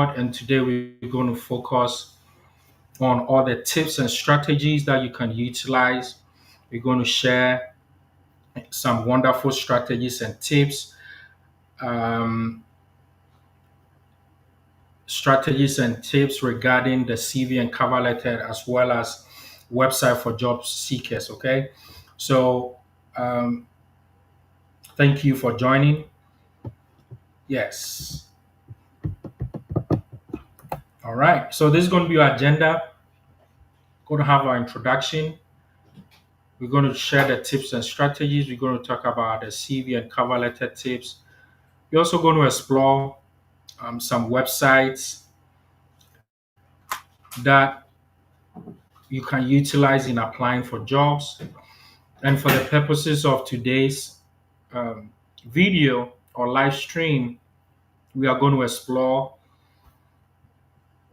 and today we're going to focus on all the tips and strategies that you can utilize. We're going to share some wonderful strategies and tips, um, regarding the CV and cover letter, as well as website for job seekers. Okay, so um, thank you for joining. Yes. All right. So this is going to be our agenda. Going to have our introduction. We're going to share the tips and strategies. We're going to talk about the CV and cover letter tips. We're also going to explore some websites that you can utilize in applying for jobs. And for the purposes of today's um, video or live stream, we are going to explore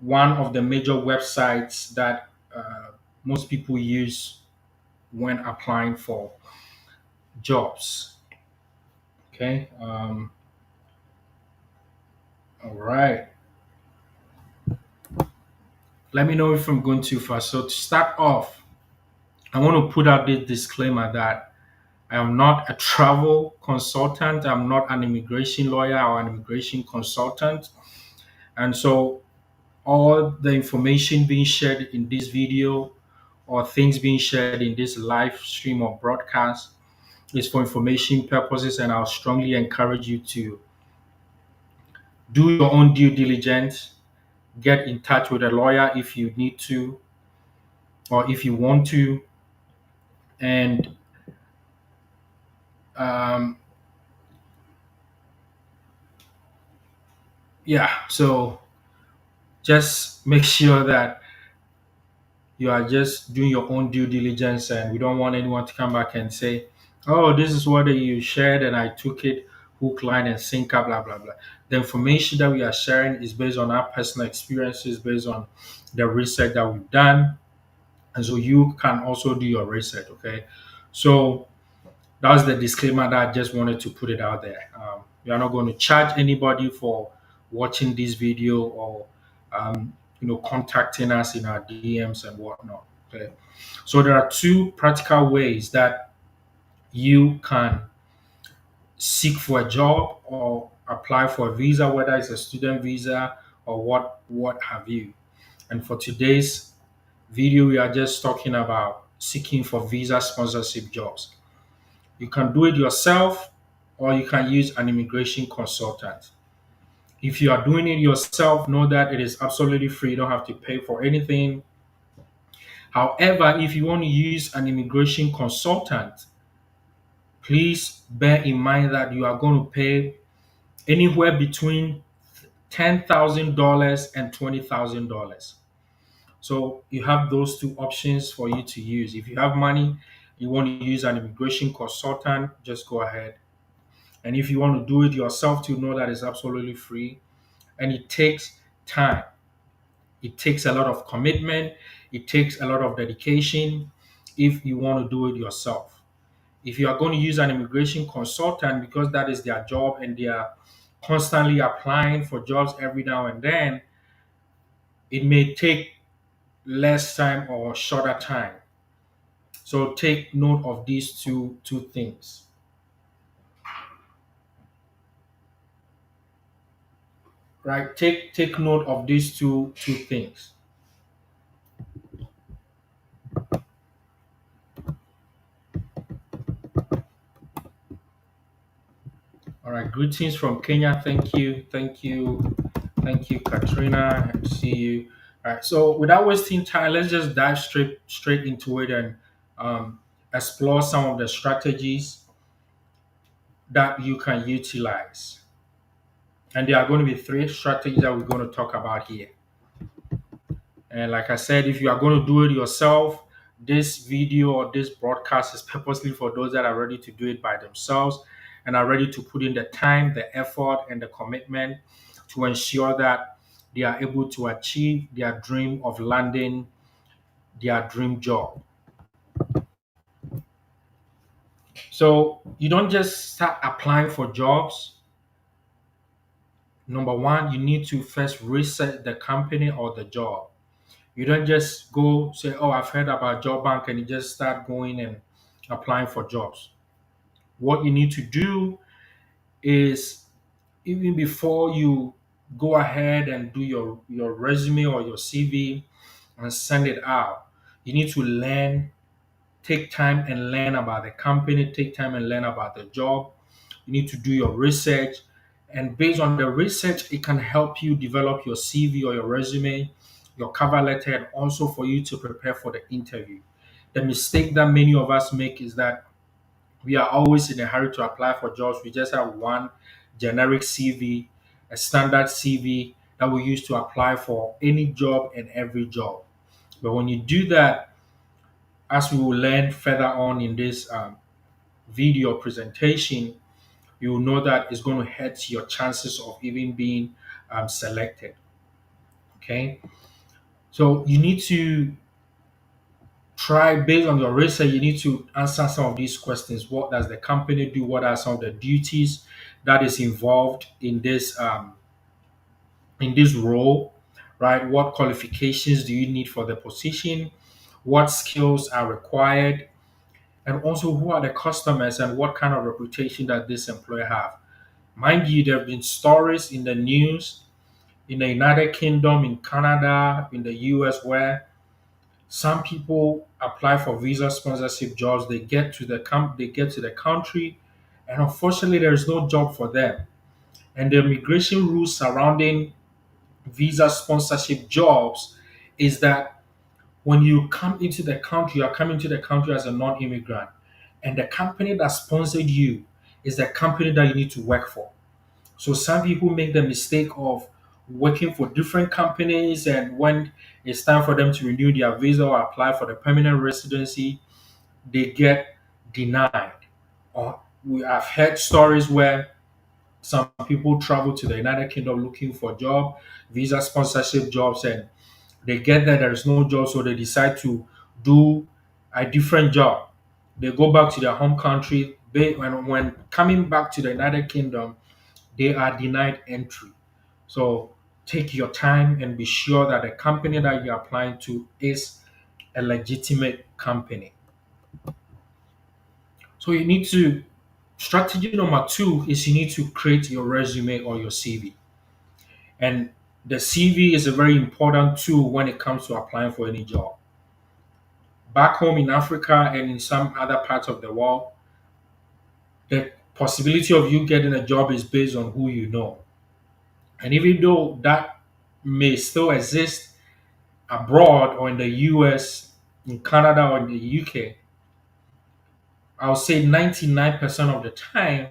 one of the major websites that most people use when applying for jobs. Okay. All right. Let me know if I'm going too fast. So to start off, I want to put out this disclaimer that I am not a travel consultant. I'm not an immigration lawyer or an immigration consultant. And so all the information being shared in this video or things being shared in this live stream or broadcast is for information purposes. And I'll strongly encourage you to do your own due diligence, get in touch with a lawyer if you need to or if you want to. And um, yeah, so just make sure that you are just doing your own due diligence, and we don't want anyone to come back and say, oh, this is what you shared and I took it hook, line, and sinker, blah, blah, blah. The information that we are sharing is based on our personal experiences, based on the research that we've done. And so you can also do your research, okay? So that's the disclaimer that I just wanted to put it out there. We are not going to charge anybody for watching this video or contacting us in our DMs and whatnot. Okay, so there are two practical ways that you can seek for a job or apply for a visa, whether it's a student visa or what have you. And for today's video, we are just talking about seeking for visa sponsorship jobs. You can do it yourself or you can use an immigration consultant. If you are doing it yourself, know that it is absolutely free. You don't have to pay for anything. However, if you want to use an immigration consultant, please bear in mind that you are going to pay anywhere between $10,000 and $20,000. So you have those two options for you to use. If you have money, you want to use an immigration consultant, just go ahead. And if you want to do it yourself, to know that it's absolutely free and it takes time. It takes a lot of commitment. It takes a lot of dedication if you want to do it yourself. If you are going to use an immigration consultant because that is their job and they are constantly applying for jobs every now and then, it may take less time or shorter time. So take note of these two things. Right? Take note of these two things. All right, greetings from Kenya. Thank you, Katrina. I see you. All right, so without wasting time, let's just dive straight into it and um, explore some of the strategies that you can utilize. And there are going to be three strategies that we're going to talk about here. And like I said, if you are going to do it yourself, this video or this broadcast is purposely for those that are ready to do it by themselves and are ready to put in the time, the effort, and the commitment to ensure that they are able to achieve their dream of landing their dream job. So you don't just start applying for jobs Number one, you need to first research the company or the job. You don't just go say, "Oh, I've heard about job bank," and you just start going and applying for jobs. What you need to do is, even before you go ahead and do your resume or your CV and send it out, you need to learn, take time and learn about the company, take time and learn about the job. You need to do your research. And based on the research, it can help you develop your CV or your resume, your cover letter, and also for you to prepare for the interview. The mistake that many of us make is that we are always in a hurry to apply for jobs. We just have one generic CV, a standard CV that we use to apply for any job and every job. But when you do that, as we will learn further on in this video presentation, you will know that it's going to hurt your chances of even being selected. Okay, so you need to try, based on your research, you need to answer some of these questions. What does the company do? What are some of the duties that is involved in this role? Right? What qualifications do you need for the position? What skills are required? And also, who are the customers and what kind of reputation does this employer have? Mind you, there have been stories in the news in the United Kingdom, in Canada, in the US, where some people apply for visa sponsorship jobs. They get to the country, and unfortunately, there is no job for them. And the immigration rules surrounding visa sponsorship jobs is that when you come into the country, you are coming to the country as a non-immigrant, and the company that sponsored you is the company that you need to work for. So some people make the mistake of working for different companies, and when it's time for them to renew their visa or apply for the permanent residency, they get denied. Or we have heard stories where some people travel to the United Kingdom looking for job, visa sponsorship jobs, and they get there is no job, so they decide to do a different job. They go back to their home country. When coming back to the United Kingdom, they are denied entry. So take your time and be sure that the company that you're applying to is a legitimate company. So you need to, strategy number two is you need to create your resume or your CV. And the CV is a very important tool when it comes to applying for any job. Back home in Africa and in some other parts of the world, the possibility of you getting a job is based on who you know. And even though that may still exist abroad or in the US, in Canada or in the UK, I would say 99% of the time,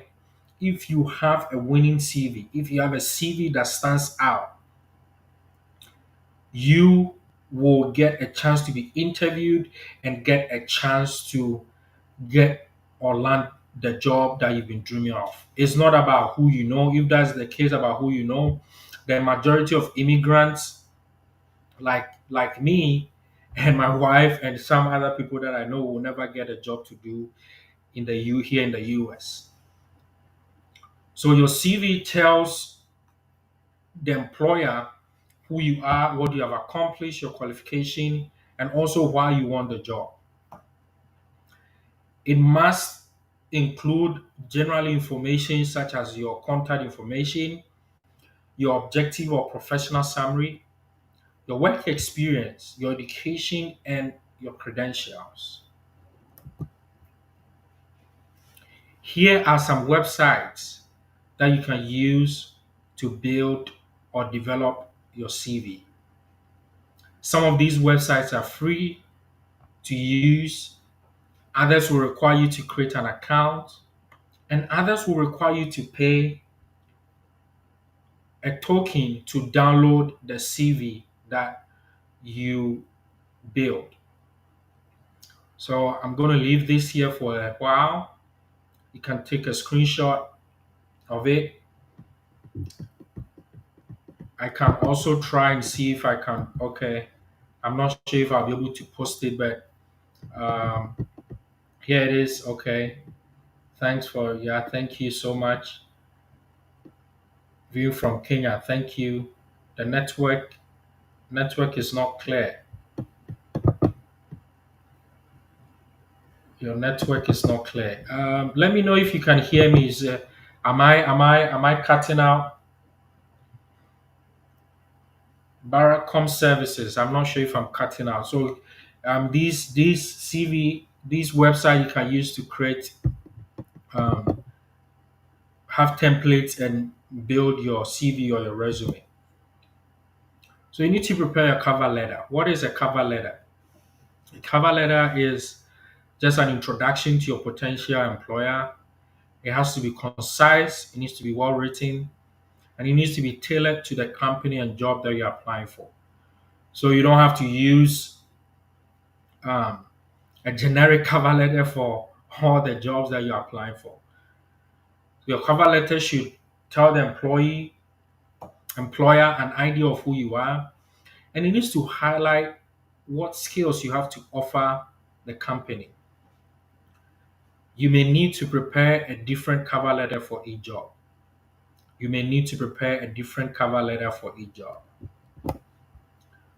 if you have a winning CV, if you have a CV that stands out, you will get a chance to be interviewed and get a chance to get or land the job that you've been dreaming of. It's not about who you know. If that's the case about who you know, the majority of immigrants like me and my wife and some other people that I know will never get a job to do in the U here in the US. So your CV tells the employer who you are, what you have accomplished, your qualification, and also why you want the job. It must include general information such as your contact information, your objective or professional summary, your work experience, your education, and your credentials. Here are some websites that you can use to build or develop your CV. Some of these websites are free to use, others will require you to create an account, and others will require you to pay a token to download the CV that you build. So I'm going to leave this here for a while. You can take a screenshot of it. I can also try and see if I can. Okay, I'm not sure if I'll be able to post it, but um, here it is. Okay, thanks for, yeah, thank you so much. View from Kenya. Thank you. The network is not clear. Your network is not clear. Let me know if you can hear me. Am I cutting out? Baracom services. I'm not sure if I'm cutting out. So these CV these website you can use to create um, have templates and build your CV or your resume. So you need to prepare a cover letter. What is a cover letter? A cover letter is just an introduction to your potential employer. It has to be concise, it needs to be well written, and it needs to be tailored to the company and job that you're applying for. So you don't have to use um, a generic cover letter for all the jobs that you're applying for. Your cover letter should tell the employer an idea of who you are, and it needs to highlight what skills you have to offer the company. You may need to prepare a different cover letter for each job. You may need to prepare a different cover letter for each job.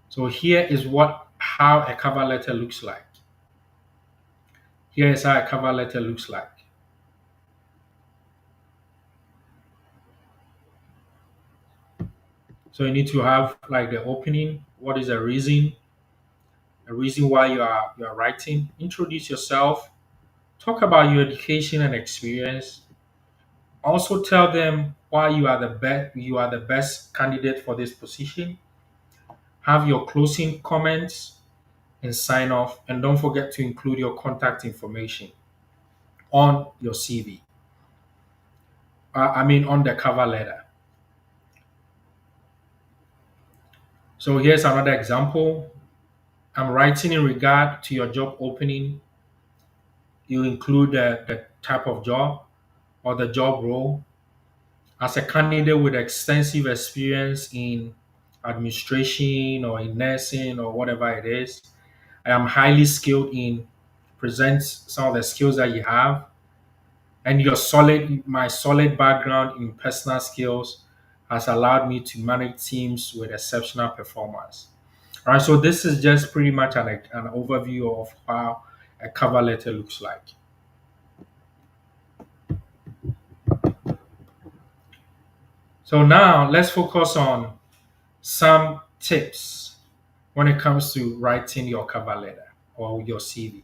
So here is what how a cover letter looks like. Here is how a cover letter looks like. So you need to have like the opening. What is a reason why you are writing? Introduce yourself. Talk about your education and experience. Also tell them why you are the best candidate for this position. Have your closing comments and sign off, and don't forget to include your contact information on your CV. On the cover letter. So here's another example. I'm writing in regard to your job opening. You include the type of job or the job role. As a candidate with extensive experience in administration or in nursing or whatever it is, I am highly skilled in present some of the skills that you have, and my solid background in personal skills has allowed me to manage teams with exceptional performance. All right, so this is just pretty much an overview of how a cover letter looks like. So now let's focus on some tips when it comes to writing your cover letter or your CV.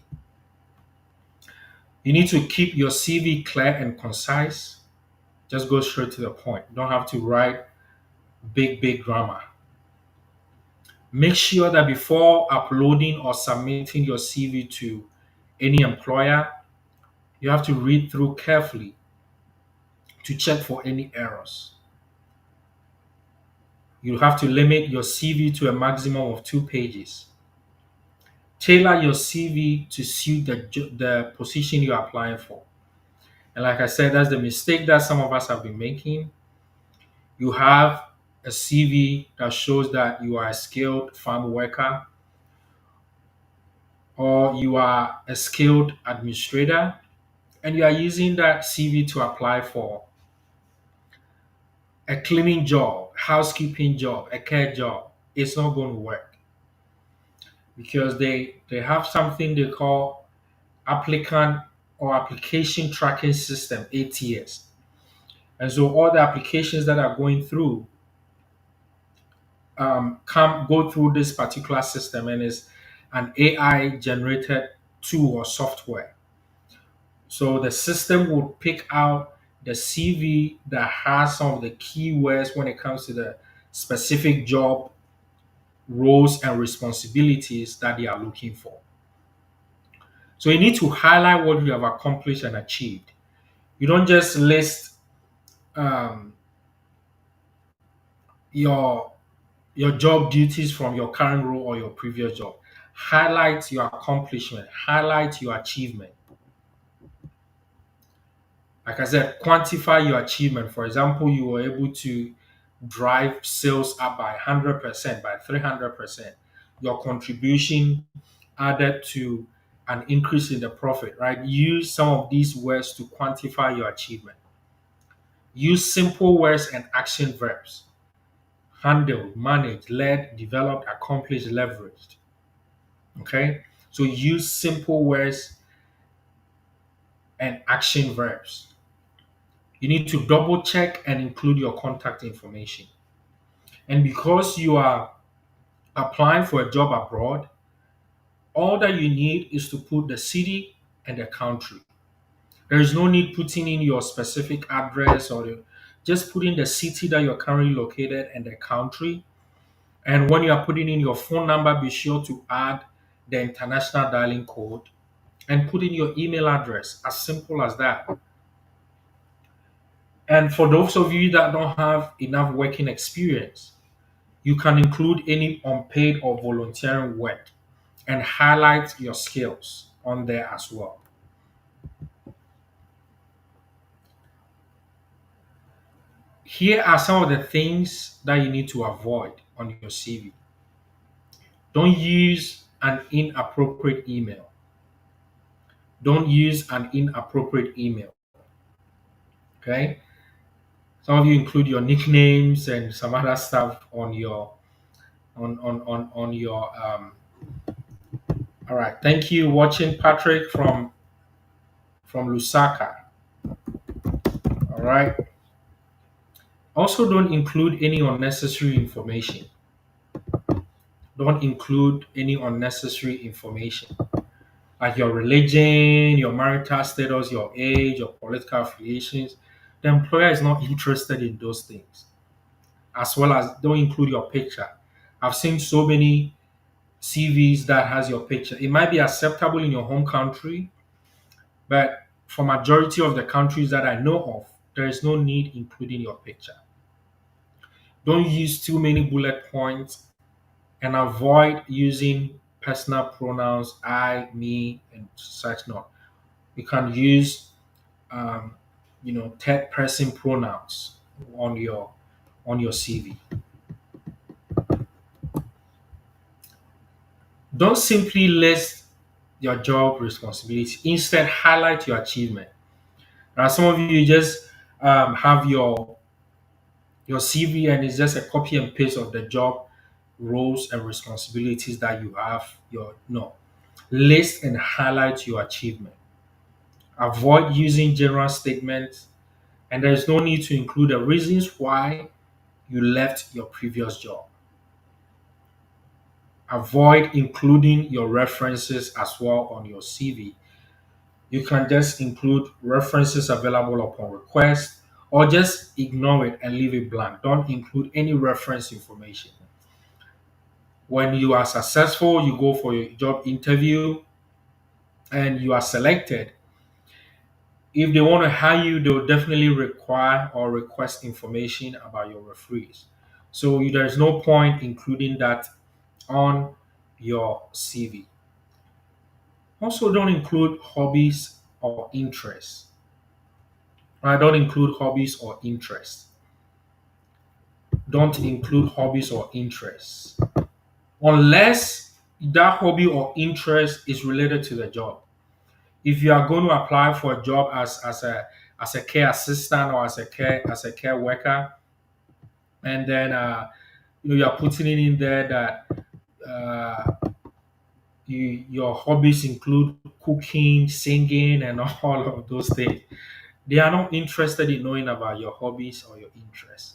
You need to keep your CV clear and concise. Just go straight to the point. You don't have to write big grammar. Make sure that before uploading or submitting your CV to any employer, you have to read through carefully to check for any errors. You have to limit your CV to a maximum of 2 pages. Tailor your CV to suit the position you're applying for. And like I said, that's the mistake that some of us have been making. You have a CV that shows that you are a skilled farm worker or you are a skilled administrator, and you are using that CV to apply for a cleaning job, housekeeping job, a care job. It's not going to work because they have something they call applicant or application tracking system, ATS. And so all the applications that are going through come go through this particular system, and is an AI generated tool or software. So the system will pick out the CV that has some of the keywords when it comes to the specific job roles and responsibilities that they are looking for. So you need to highlight what you have accomplished and achieved. You don't just list um, your your job duties from your current role or your previous job. Highlight your accomplishment, highlight your achievement. Like I said, quantify your achievement. For example, you were able to drive sales up by 100%, by 300%. Your contribution added to an increase in the profit, right? Use some of these words to quantify your achievement. Use simple words and action verbs. Handled, managed, led, developed, accomplished, leveraged. Okay? So use simple words and action verbs. You need to double check and include your contact information. And because you are applying for a job abroad, all that you need is to put the city and the country. There is no need putting in your specific address just put in the city that you're currently located and the country. And when you are putting in your phone number, be sure to add the international dialing code and put in your email address. As simple as that. And for those of you that don't have enough working experience, you can include any unpaid or volunteering work and highlight your skills on there as well. Here are some of the things that you need to avoid on your CV. Don't use an inappropriate email. Don't use an inappropriate email. Okay? Some of you include your nicknames and some other stuff on your on your all right. Thank you watching Patrick from Lusaka. All right. Also don't include any unnecessary information. Don't include any unnecessary information like your religion, your marital status, your age, your political affiliations. The employer is not interested in those things. As well as don't include your picture. I've seen so many CVs that has your picture. It might be acceptable in your home country, but for majority of the countries that I know of, there is no need including your picture. Don't use too many bullet points and avoid using personal pronouns I, me, and such not. You can use um, third person pronouns on your CV. Don't simply list your job responsibilities. Instead, highlight your achievement. Now, some of you just have your CV and it's just a copy and paste of the job roles and responsibilities that you have. Your no, list and highlight your achievement. Avoid using general statements, and there is no need to include the reasons why you left your previous job. Avoid including your references as well on your CV. You can just include references available upon request or just ignore it and leave it blank. Don't include any reference information. When you are successful, you go for your job interview and you are selected. If they want to hire you, they'll definitely require or request information about your referees. So there's no point including that on your CV. Also, don't include hobbies or interests. I don't include hobbies or interests. Don't include hobbies or interests unless that hobby or interest is related to the job. If you are going to apply for a job as a care assistant or as a care worker, and then you are putting it in there that your hobbies include cooking, singing, and all of those things. They are not interested in knowing about your hobbies or your interests.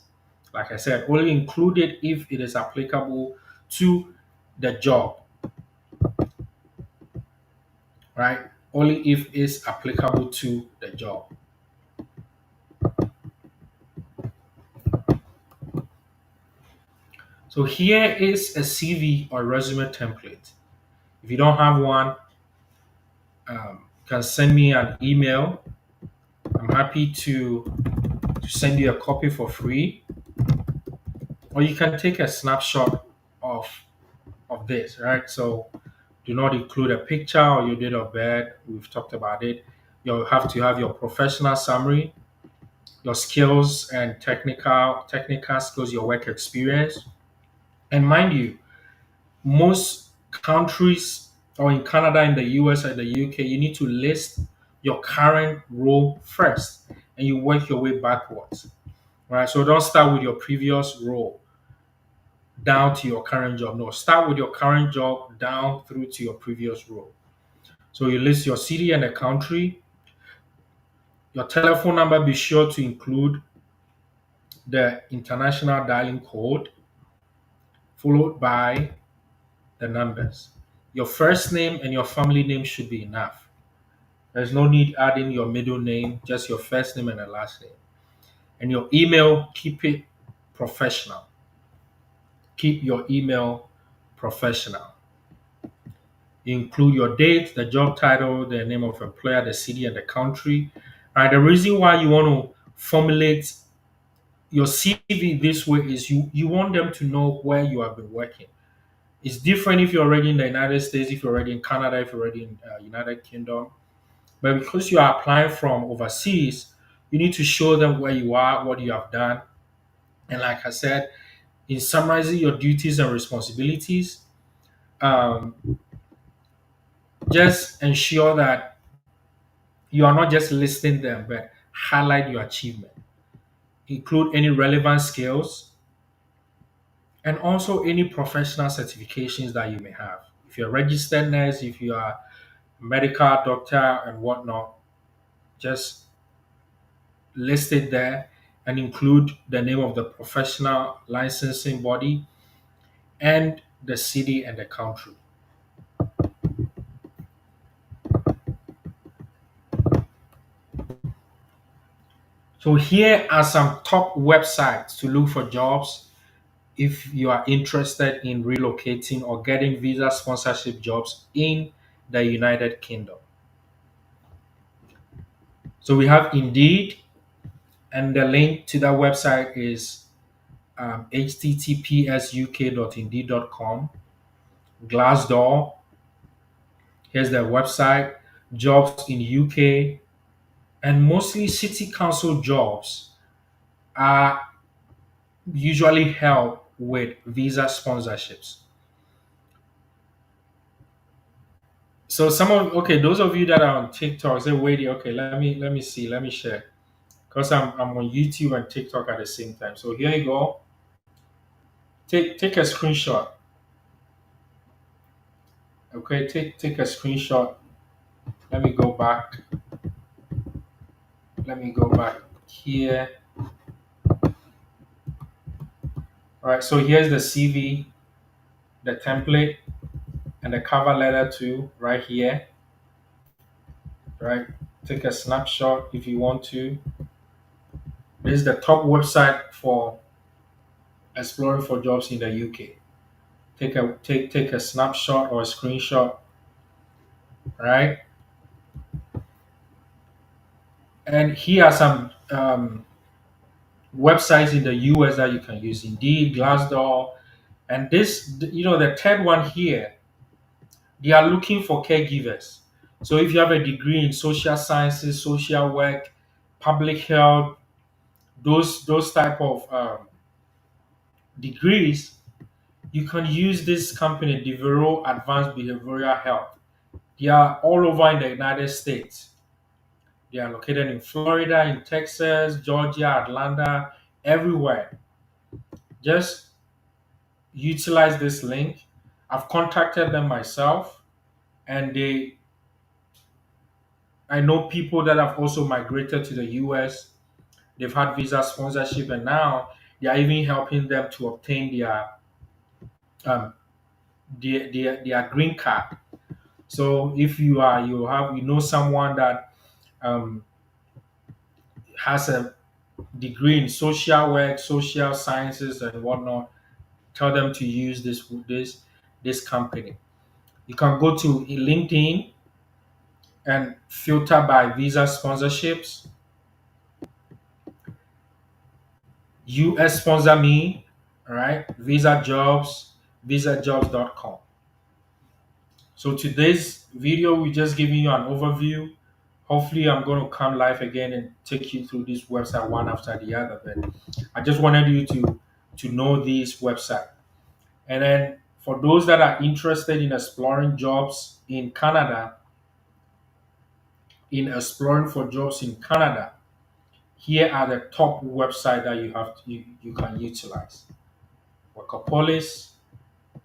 Like I said, only include it if it is applicable to the job, right? Only if it's applicable to the job. So here is a CV or resume template. If you don't have one, you can send me an email. I'm happy to send you a copy for free, or you can take a snapshot of this, right? So do not include a picture or your date of birth. We've talked about it. You'll have to have your professional summary, your skills and technical skills, your work experience. And mind you, most countries or in Canada, in the US, and the UK, you need to list your current role first and you work your way backwards. Right? So don't start with your previous role down to your current job. No, start with your current job down through to your previous role. So you list your city and the country, your telephone number, be sure to include the international dialing code followed by the numbers. Your first name and your family name should be enough. There's no need adding your middle name, just your first name and the last name. And your email, keep it professional. Keep your email professional. Include your date, the job title, the name of employer, the city, and the country. Right. The reason why you want to formulate your CV this way is you want them to know where you have been working. It's different if you're already in the United States, if you're already in Canada, if you're already in United Kingdom. But because you are applying from overseas, you need to show them where you are, what you have done. And like I said, in summarizing your duties and responsibilities, um, just ensure that you are not just listing them, but highlight your achievement. Include any relevant skills and also any professional certifications that you may have. If you're a registered nurse, if you are a medical doctor and whatnot, just list it there and include the name of the professional licensing body and the city and the country. So here are some top websites to look for jobs if you are interested in relocating or getting visa sponsorship jobs in the United Kingdom. So we have Indeed, and the link to that website is https://uk.indeed.com. Glassdoor, here's their website. Jobs in UK, and mostly city council jobs are usually held with visa sponsorships. So some of okay, those of you that are on TikTok say, wait, okay, let me see, let me share. Because I'm on YouTube and TikTok at the same time. So here you go. Take a screenshot. Okay, take a screenshot. Let me go back. Let me go back here. All right, so here's the CV, the template, and the cover letter too, right here. Right, take a snapshot if you want to. This is the top website for exploring for jobs in the UK. Take a snapshot or a screenshot, right? And here are some websites in the US that you can use: Indeed, Glassdoor, and the third one here. They are looking for caregivers. So if you have a degree in social sciences, social work, public health, those type of degrees, you can use this company, Devero Advanced Behavioral Health. They are all over in the United States. They are located in Florida, in Texas, Georgia, Atlanta, everywhere. Just utilize this link. I've contacted them myself, and I know people that have also migrated to the US. They've had visa sponsorship, and now they are even helping them to obtain um, their green card. So if you know someone that um, has a degree in social work, social sciences, and whatnot, tell them to use this company. You can go to LinkedIn and filter by visa sponsorships. US sponsor me, all right? Visa jobs, visajobs.com. So today's video, we're just giving you an overview. Hopefully, I'm going to come live again and take you through this website one after the other. But I just wanted you to know this website. And then for those that are interested in exploring jobs in Canada, in exploring for jobs in Canada, here are the top website that you can utilize. Workopolis,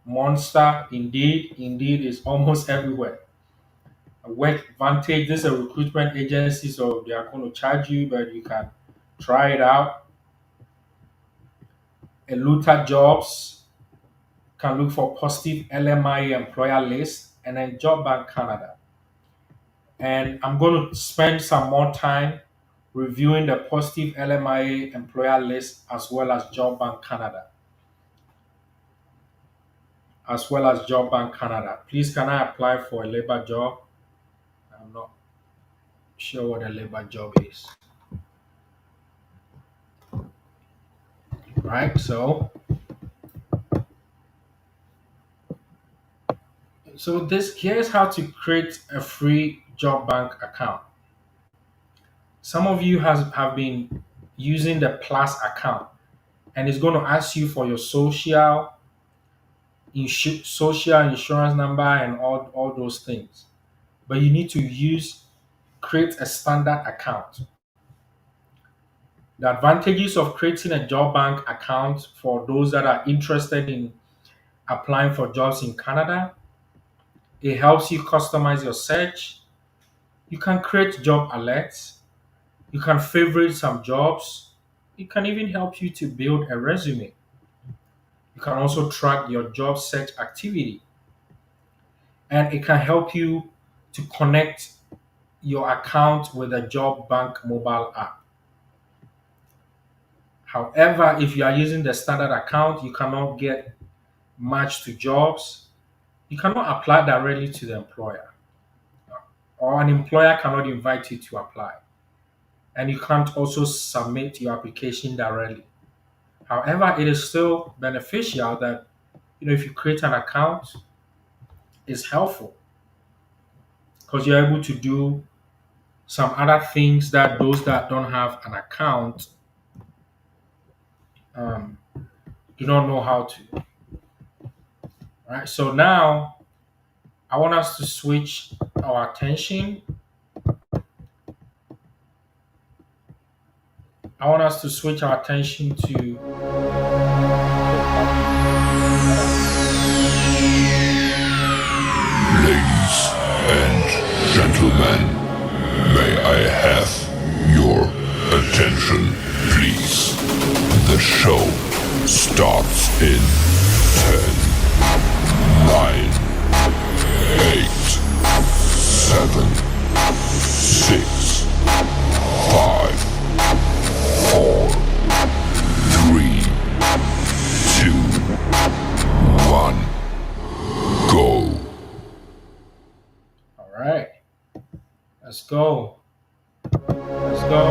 Monster, Indeed is almost everywhere. Work Vantage, this is a recruitment agency, so they are going to charge you, but you can try it out. Eluta Jobs can look for positive LMIA employer list, and then Job Bank Canada. And I'm going to spend some more time reviewing the positive LMIA employer list as well as Job Bank Canada. As well as Job Bank Canada. Please, can I apply for a labor job? I'm not sure what a labor job is. Right? So this here's how to create a free Job Bank account. Some of you have been using the Plus account, and it's going to ask you for your social insurance number and all those things. But you need to create a standard account. The advantages of creating a job bank account for those that are interested in applying for jobs in Canada, it helps you customize your search. You can create job alerts. You can favorite some jobs. It can even help you to build a resume. You can also track your job search activity. And it can help you to connect your account with a job bank mobile app. However, if you are using the standard account, you cannot get matched to jobs. You cannot apply directly to the employer, or an employer cannot invite you to apply. And you can't also submit your application directly. However, it is still beneficial that if you create an account, it's helpful because you're able to do some other things that those that don't have an account um, do not know how to. Right. So now I want us to switch our attention. I want us to switch our attention to Ladies and gentlemen, may I have your attention, please? The show starts in 10, 9, 8, 7, 6, 5, 4, 3, 2, 1, go. All right. Let's go. Let's go.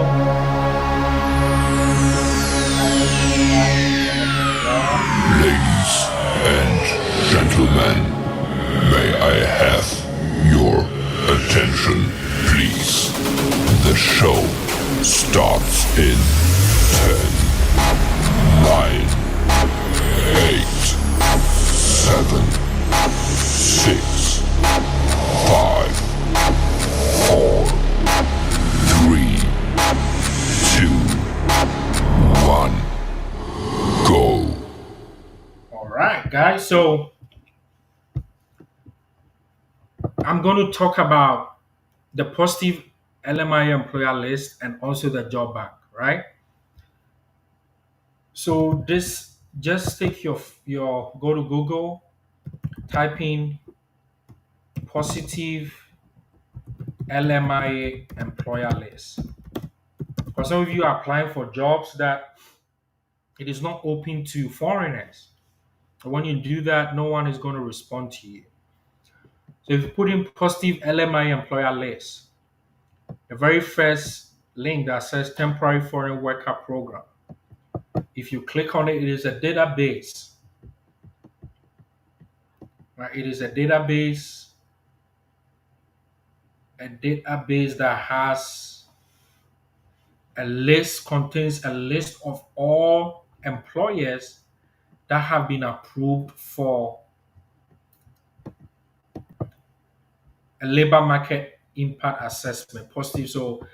Ladies and gentlemen, may I have your attention, please? The show starts in 10, 9, 8, 7, 6, 5, 4, 3, 2, 1, go. All right, guys. So I'm going to talk about the positive LMIA employer list and also the job bank, right? So this just take your go to Google, type in positive LMIA employer list. For some of you are applying for jobs that it is not open to foreigners. When you do that, no one is going to respond to you. So if you put in positive LMI employer list, the very first link that says temporary foreign worker program, if you click on it, it is a database. Right? It is a database that has contains a list of all employers that have been approved for a labor market impact assessment, positive. So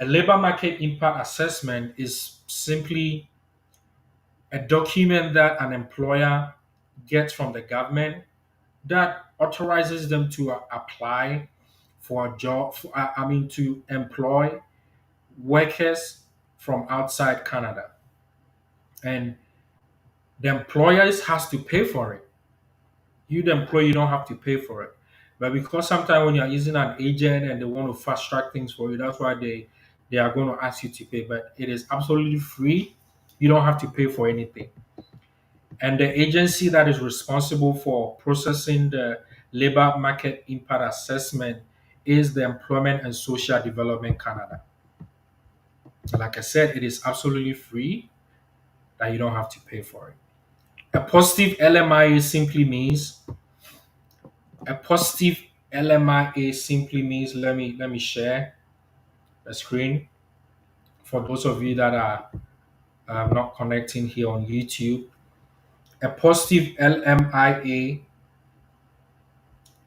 A labor market impact assessment is simply a document that an employer gets from the government that authorizes them to apply for a job, to employ workers from outside Canada. And the employers has to pay for it. You, the employee, you don't have to pay for it. But because sometimes when you're using an agent and they want to fast track things for you, that's why they are going to ask you to pay. But it is absolutely free. You don't have to pay for anything. And the agency that is responsible for processing the labor market impact assessment is the Employment and Social Development Canada. Like I said, it is absolutely free that you don't have to pay for it. A positive LMIA simply means a positive LMIA simply means let me share the screen for those of you that are not connecting here on YouTube. A positive LMIA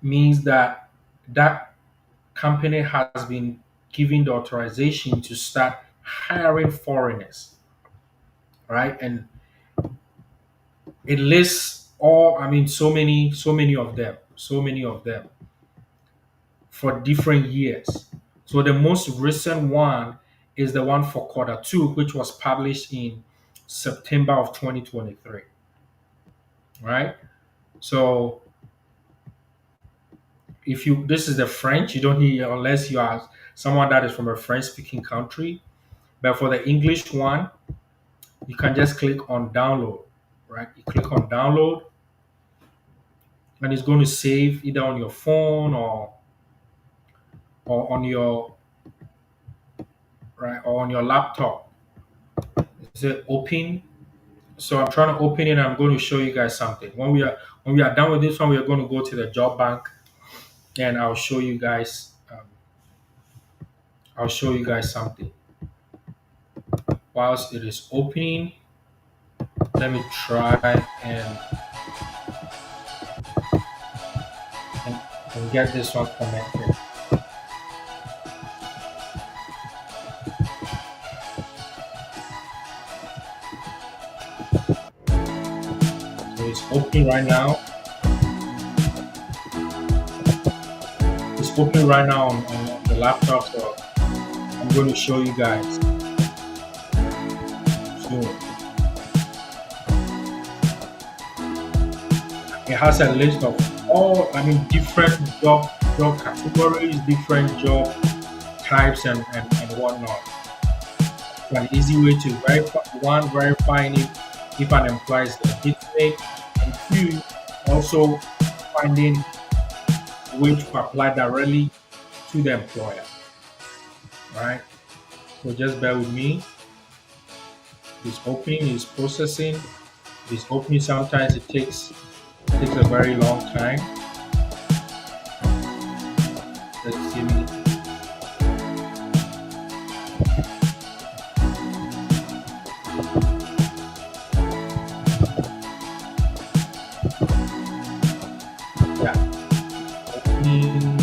means that that company has been given the authorization to start hiring foreigners, right? And it lists all, so many of them for different years. So the most recent one is the one for quarter two, which was published in September of 2023, right? So if you this is the French, you don't need unless you are someone that is from a French speaking country. But for the English one, you can just click on download, right? You click on download and it's going to save either on your phone or on your right or on your laptop. It says open. So I'm trying to open it and I'm going to show you guys something. When we are done with this one, we are going to go to the job bank and I'll show you guys something. Whilst it is opening, let me try and, and get this one connected. So it's opening right now. It's opening right now on the laptop. So I'm going to show you guys. So it has a list of different job categories, different job types and whatnot. So an easy way to verify one, verifying if an employer is legitimate, and two, also finding a way to apply directly to the employer. Right? So just bear with me. It's opening, it's processing, it's opening. Sometimes it takes a very long time. Let's see. Yeah. Opening.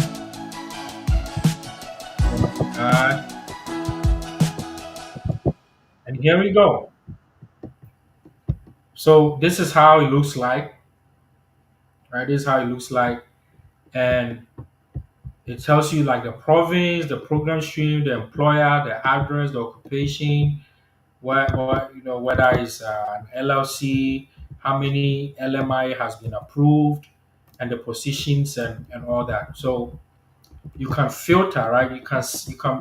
And here we go. So this is how it looks like. Right? This is how it looks like. And it tells you like the province, the program stream, the employer, the address, the occupation, whether it's an LLC, how many LMI has been approved, and the positions and all that. So you can filter, right? You can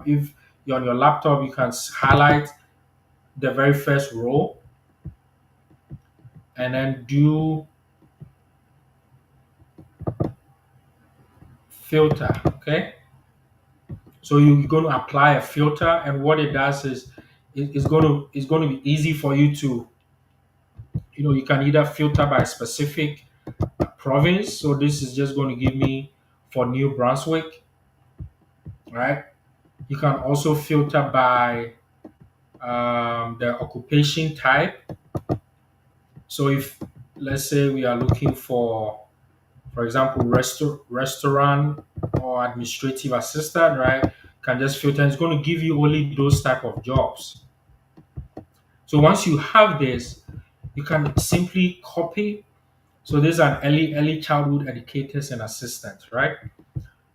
if you're on your laptop, you can highlight the very first row and then do filter. Okay. So you're going to apply a filter, and what it does is it's going to be easy for you to you can either filter by specific province. So this is just going to give me for New Brunswick, right? You can also filter by the occupation type. So if let's say we are looking for example, restaurant or administrative assistant, right? Can just filter. It's going to give you only those type of jobs. So once you have this, you can simply copy. So these are early childhood educators and assistants, right?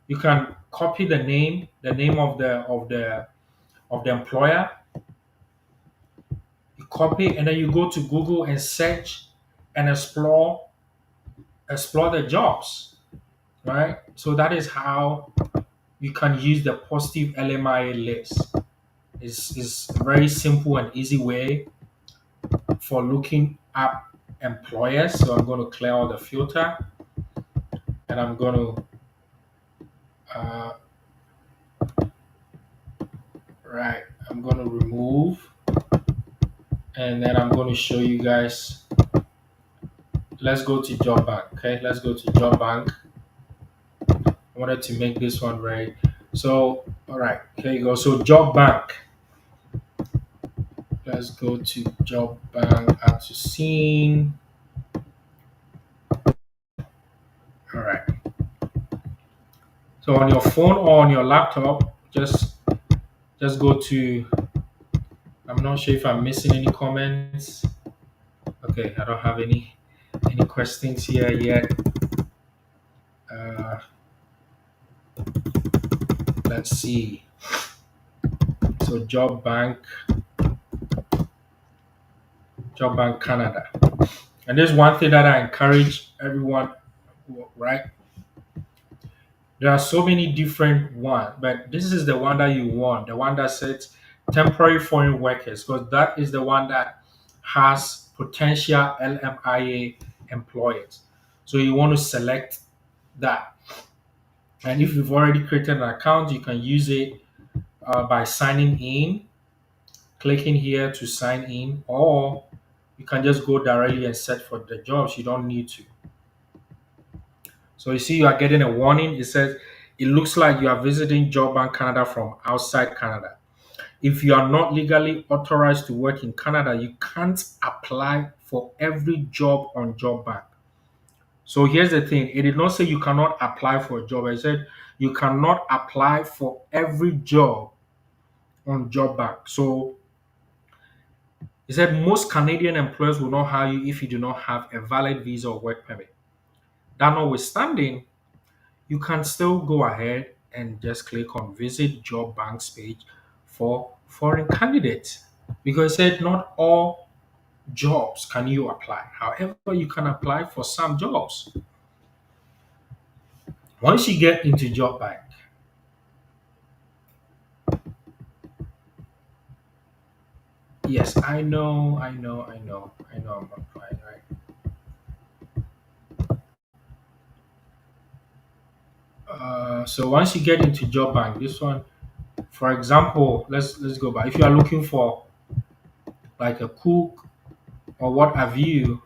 You can copy the name of the employer. You copy and then you go to Google and search and explore the jobs, right? So that is how you can use the positive LMIA list. It's a very simple and easy way for looking up employers. So I'm going to clear all the filter and I'm going to uh, right. I'm going to remove and then I'm going to show you guys. Let's go to job bank. Okay, let's go to job bank. I wanted to make this one right. So all right, here you go. So job bank. Let's go to job bank, add to scene. All right. So on your phone or on your laptop, just go to. I'm not sure if I'm missing any comments. Okay, I don't have any questions here yet. Uh, let's see. So Job Bank Canada, and there's one thing that I encourage everyone. Right, there are so many different ones, but this is the one that you want, the one that says temporary foreign workers, because that is the one that has potential LMIA employers. So you want to select that. And if you've already created an account, you can use it by signing in, clicking here to sign in, or you can just go directly and search for the jobs. You don't need to. So you see, you are getting a warning. It says, it looks like you are visiting Job Bank Canada from outside Canada. If you are not legally authorized to work in Canada, you can't apply for every job on Job Bank. So here's the thing. It did not say you cannot apply for a job. It said you cannot apply for every job on Job Bank. So it said most Canadian employers will not hire you if you do not have a valid visa or work permit. That notwithstanding, you can still go ahead and just click on visit job banks page for foreign candidates because it said not all jobs can you apply. However, you can apply for some jobs. Once you get into job bank, yes, I know I'm applying, right? So once you get into job bank, this one, for example, let's go back. If you are looking for like a cook or what have you,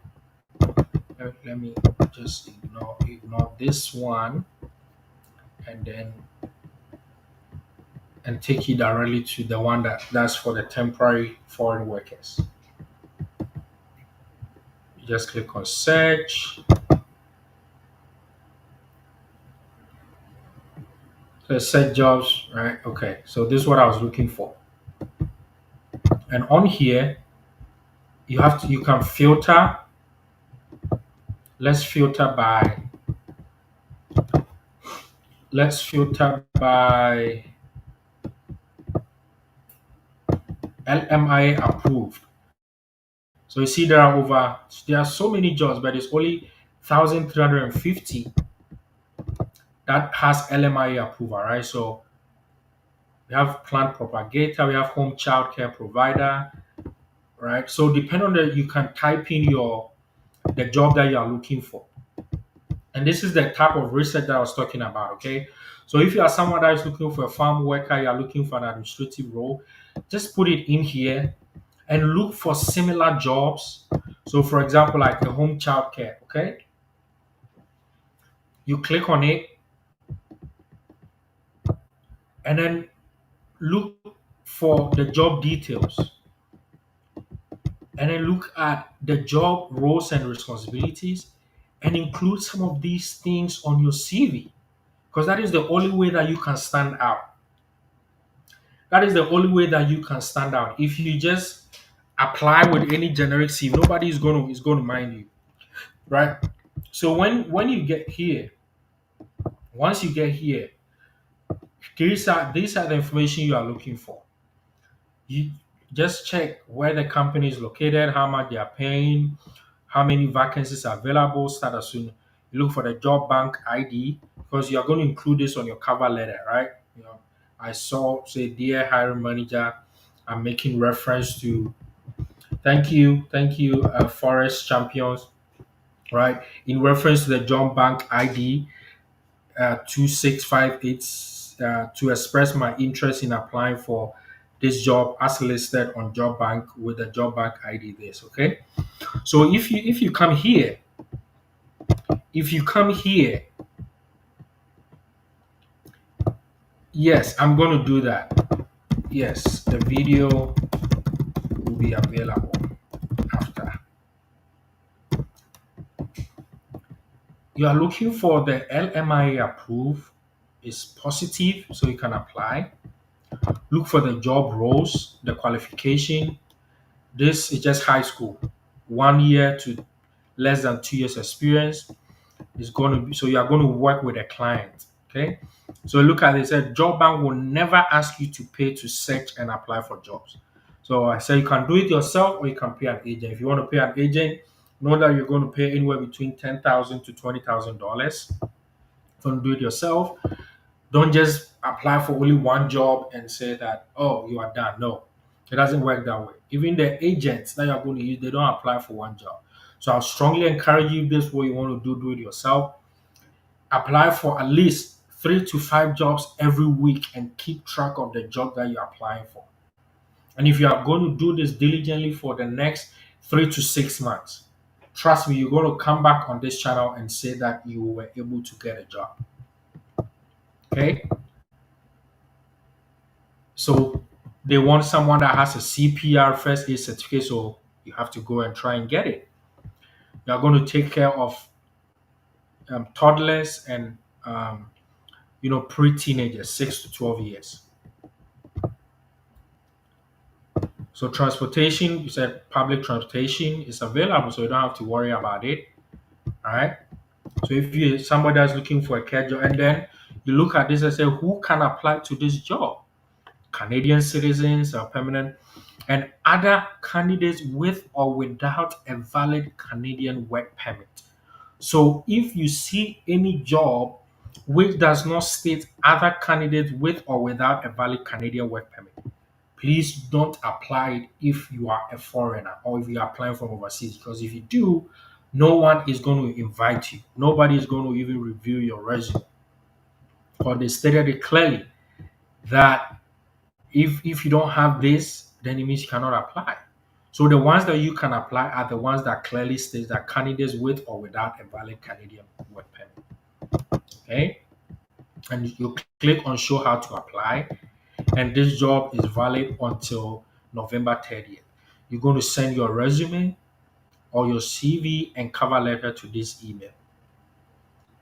let me just ignore this one and then and take you directly to the one that's for the temporary foreign workers. You just click on search. So search jobs, right? Okay. So this is what I was looking for. And on here, you can filter. Let's filter by let's filter by LMIA approved. So you see there are so many jobs, but it's only 1,350 that has LMIA approval, right? So we have plant propagator, we have home child care provider, right? So depending on you can type in the job that you are looking for. And this is the type of research that I was talking about, okay? So if you are someone that is looking for a farm worker, you are looking for an administrative role, just put it in here and look for similar jobs. So for example, like a home child care, okay? You click on it and then look for the job details and then look at the job roles and responsibilities and include some of these things on your CV because that is the only way that you can stand out. That is the only way that you can stand out. If you just apply with any generic CV, nobody is going to mind you, right? So when you get here, once you get here, these are the information you are looking for. You just check where the company is located, how much they are paying, how many vacancies are available. Start as soon. You look for the job bank ID because you are going to include this on your cover letter, right? You know, I saw say, dear hiring manager, I'm making reference to thank you, Forest Champions, right? In reference to the job bank ID 2658 to express my interest in applying for this job as listed on job bank with the job bank ID this, okay? So if you come here, if you come here, yes, I'm going to do that. Yes, the video will be available after. You are looking for the LMIA approved is positive, so you can apply. Look for the job roles, the qualification. This is just high school, 1 year to less than 2 years experience is going to be. So you are going to work with a client. Okay. So look at it. It said job bank will never ask you to pay to search and apply for jobs. So I say you can do it yourself or you can pay an agent. If you want to pay an agent, know that you're going to pay anywhere between $10,000 to $20,000. If you want to do it yourself, don't just apply for only one job and say that, oh, you are done. No, it doesn't work that way. Even the agents that you're going to use, they don't apply for one job. So I'll strongly encourage you, if this is what you want to do it yourself. Apply for at least 3 to 5 jobs every week and keep track of the job that you're applying for. And if you are going to do this diligently for the next 3 to 6 months, trust me, you're going to come back on this channel and say that you were able to get a job. Okay? So they want someone that has a CPR first aid certificate, so you have to go and try and get it. You are going to take care of toddlers and pre-teenagers, 6 to 12 years. So transportation, you said public transportation is available, so you don't have to worry about it. All right. So if you somebody that's looking for a care job, and then you look at this and say, who can apply to this job? Canadian citizens or permanent, and other candidates with or without a valid Canadian work permit. So if you see any job which does not state other candidates with or without a valid Canadian work permit, please don't apply it if you are a foreigner or if you are applying from overseas. Because if you do, no one is going to invite you. Nobody is going to even review your resume. Or they stated it clearly that if you don't have this, then it means you cannot apply. So the ones that you can apply are the ones that clearly state that candidates with or without a valid Canadian work permit. Okay, and you click on show how to apply, and this job is valid until November 30th. You're going to send your resume or your CV and cover letter to this email,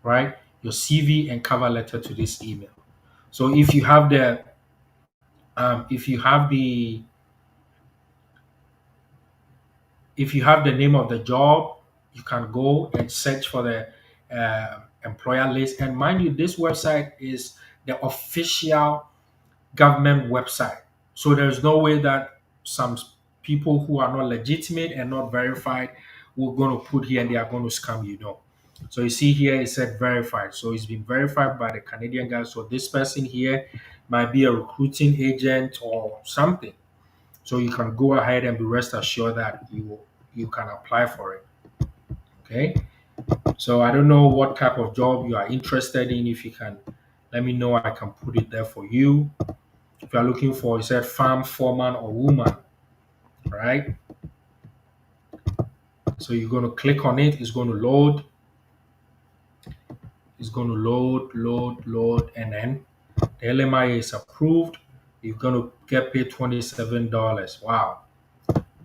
right? Your CV and cover letter to this email. So if you have the if you have the name of the job, you can go and search for the employer list. And mind you, this website is the official government website. So there's no way that some people who are not legitimate and not verified will going to put here and they are going to scam you. No. So you see here it said verified. So it's been verified by the Canadian guy. So this person here might be a recruiting agent or something. So you can go ahead and be rest assured that you can apply for it. Okay. So I don't know what type of job you are interested in. If you can let me know, I can put it there for you. If you are looking for, you said farm foreman or woman, right? So you're going to click on it. It's going to load. It's going to load, and then the LMIA is approved. You're going to get paid $27. Wow.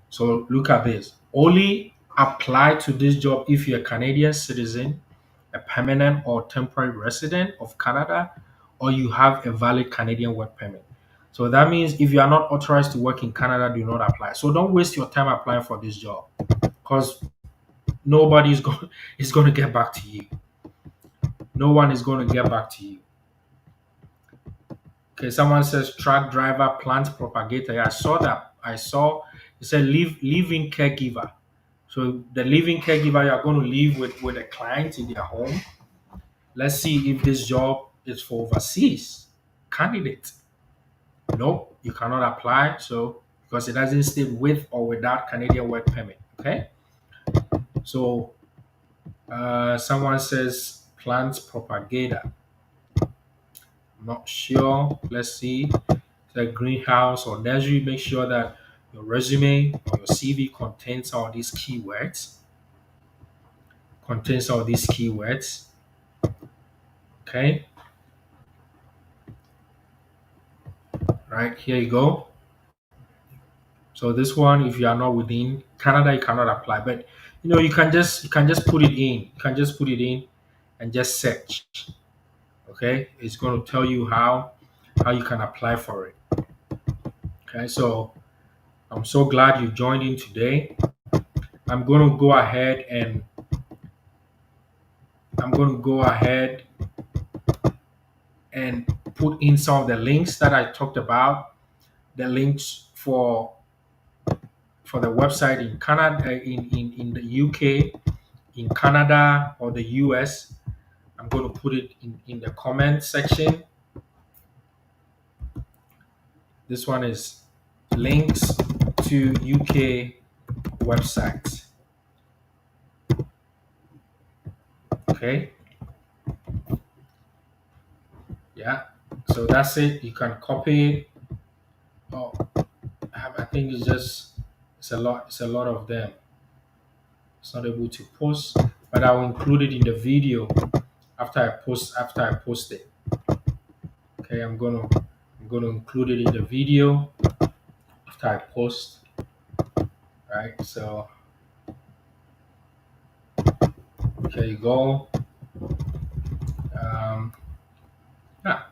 So look at this. Only apply to this job if you're a Canadian citizen, a permanent or temporary resident of Canada, or you have a valid Canadian work permit. So that means if you are not authorized to work in Canada, do not apply. So don't waste your time applying for this job because nobody's going is going to get back to you. No one is going to get back to you. Okay, someone says truck driver, plant propagator. Yeah, I saw that. I saw it said live-in caregiver. So the living caregiver, you are going to live with a client in their home. Let's see if this job is for overseas candidate. Nope, you cannot apply. So because it doesn't state with or without Canadian work permit. Okay. So someone says plant propagator. Not sure. Let's see. The greenhouse or nursery. Make sure that your resume or your CV contains all these keywords. Contains all these keywords. Okay. Right here you go. So this one, if you are not within Canada, you cannot apply. But you can just put it in. You can just put it in and just search. Okay, it's going to tell you how you can apply for it. Okay, so I'm so glad you joined in today. I'm going to go ahead and I'm going to go ahead and put in some of the links that I talked about. The links for the website in Canada, in the UK, in Canada or the US. I'm going to put it in the comment section. This one is links to UK websites. Okay. Yeah. So that's it. You can copy it. Oh, I think it's a lot of them. It's not able to post, but I will include it in the video after I post it. Okay, I'm gonna include it in the video after I post. Right. So here you go. Um, yeah.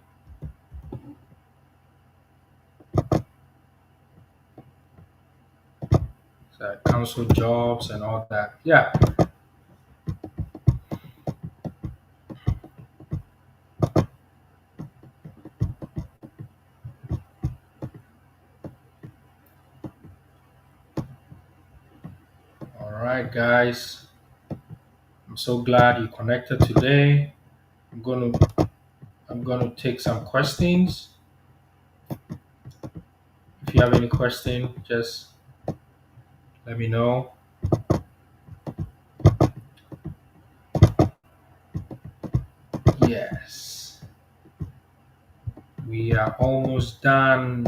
So council jobs and all that. Yeah. All right, guys. I'm so glad you connected today. I'm gonna I'm gonna take some questions. If you have any question, just let me know. Yes, we are almost done.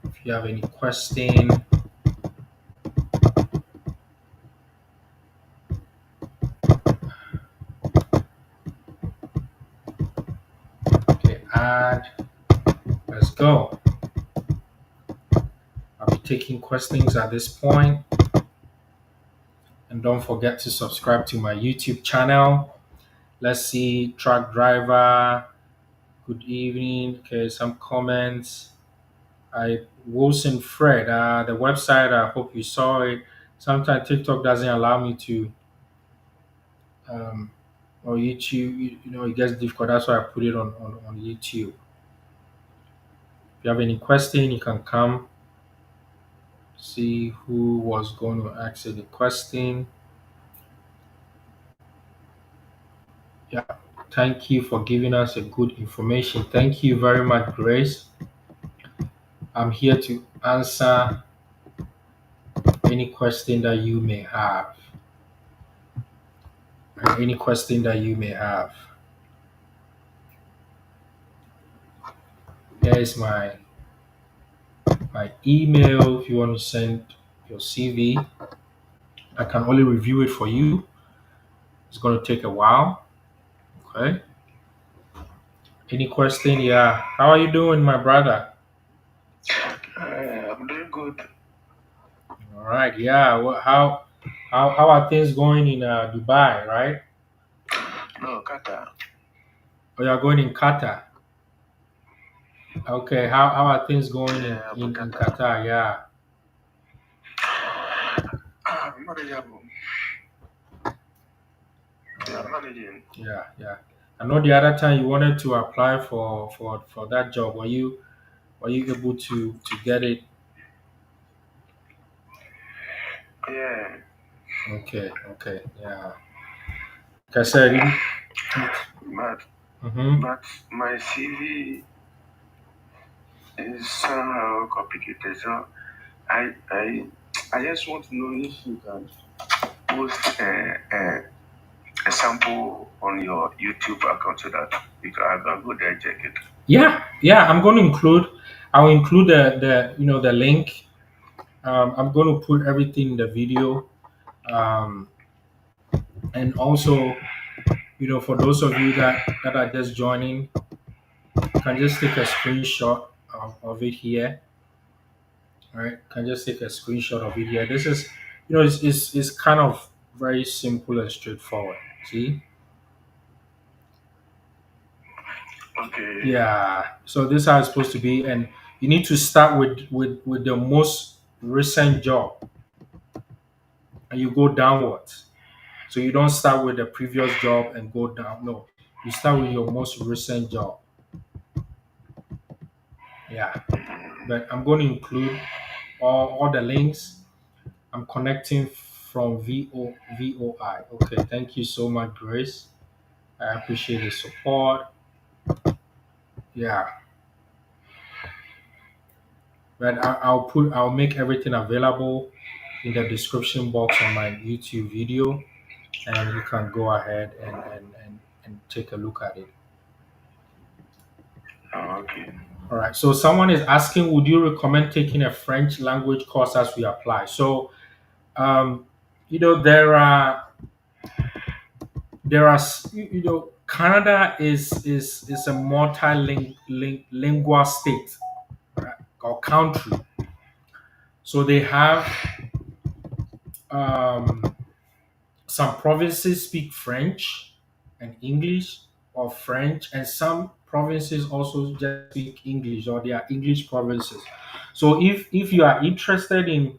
If you have any question, okay, add. Let's go. I'll be taking questions at this point, and don't forget to subscribe to my YouTube channel. Let's see, truck driver. Good evening. Okay, some comments. I Wilson Fred, the website. I hope you saw it. Sometimes TikTok doesn't allow me to, or YouTube. It gets difficult. That's why I put it on YouTube. If you have any question, you can come see who was going to ask you the question. Yeah, thank you for giving us a good information. Thank you very much, Grace. I'm here to answer any question that you may have. Any question that you may have. Here's my email if you want to send your CV. I can only review it for you. It's going to take a while. Okay. Any question? Yeah. How are you doing, my brother? I'm doing good. All right. Yeah. How are things going in Dubai? Right? No, Qatar. Oh, you are going in Qatar. Okay, how are things going Yeah, in Bukata. Qatar? Yeah, Manageable. Yeah, managing. yeah. I know the other time you wanted to apply for that job. Were you able to get it? Yeah, Okay, yeah. Like I said, but mm-hmm. but my CV is somehow complicated. So I I just want to know if you can post a sample on your YouTube account so that I can go there and check it. Yeah. I'm going to include. I'll include the link. I'm going to put everything in the video. Um, and also, for those of you that are just joining, you can just take a screenshot of it here. All right, can just take a screenshot of it here. This is, it's kind of very simple and straightforward. See, Okay. yeah. So this is how it's supposed to be, and you need to start with the most recent job, and you go downwards. So you don't start with the previous job and go down. No, you start with your most recent job. Yeah, but I'm going to include all the links. I'm connecting from VOI. Okay, thank you so much, Grace. I appreciate the support. Yeah, but I'll make everything available in the description box on my YouTube video, and you can go ahead and take a look at it. Okay. All right. So someone is asking, would you recommend taking a French language course as we apply? So um, Canada is a multilingual state, right, or country. So they have um, some provinces speak French and English, or French, and some provinces also just speak English, or they are English provinces. So if you are interested in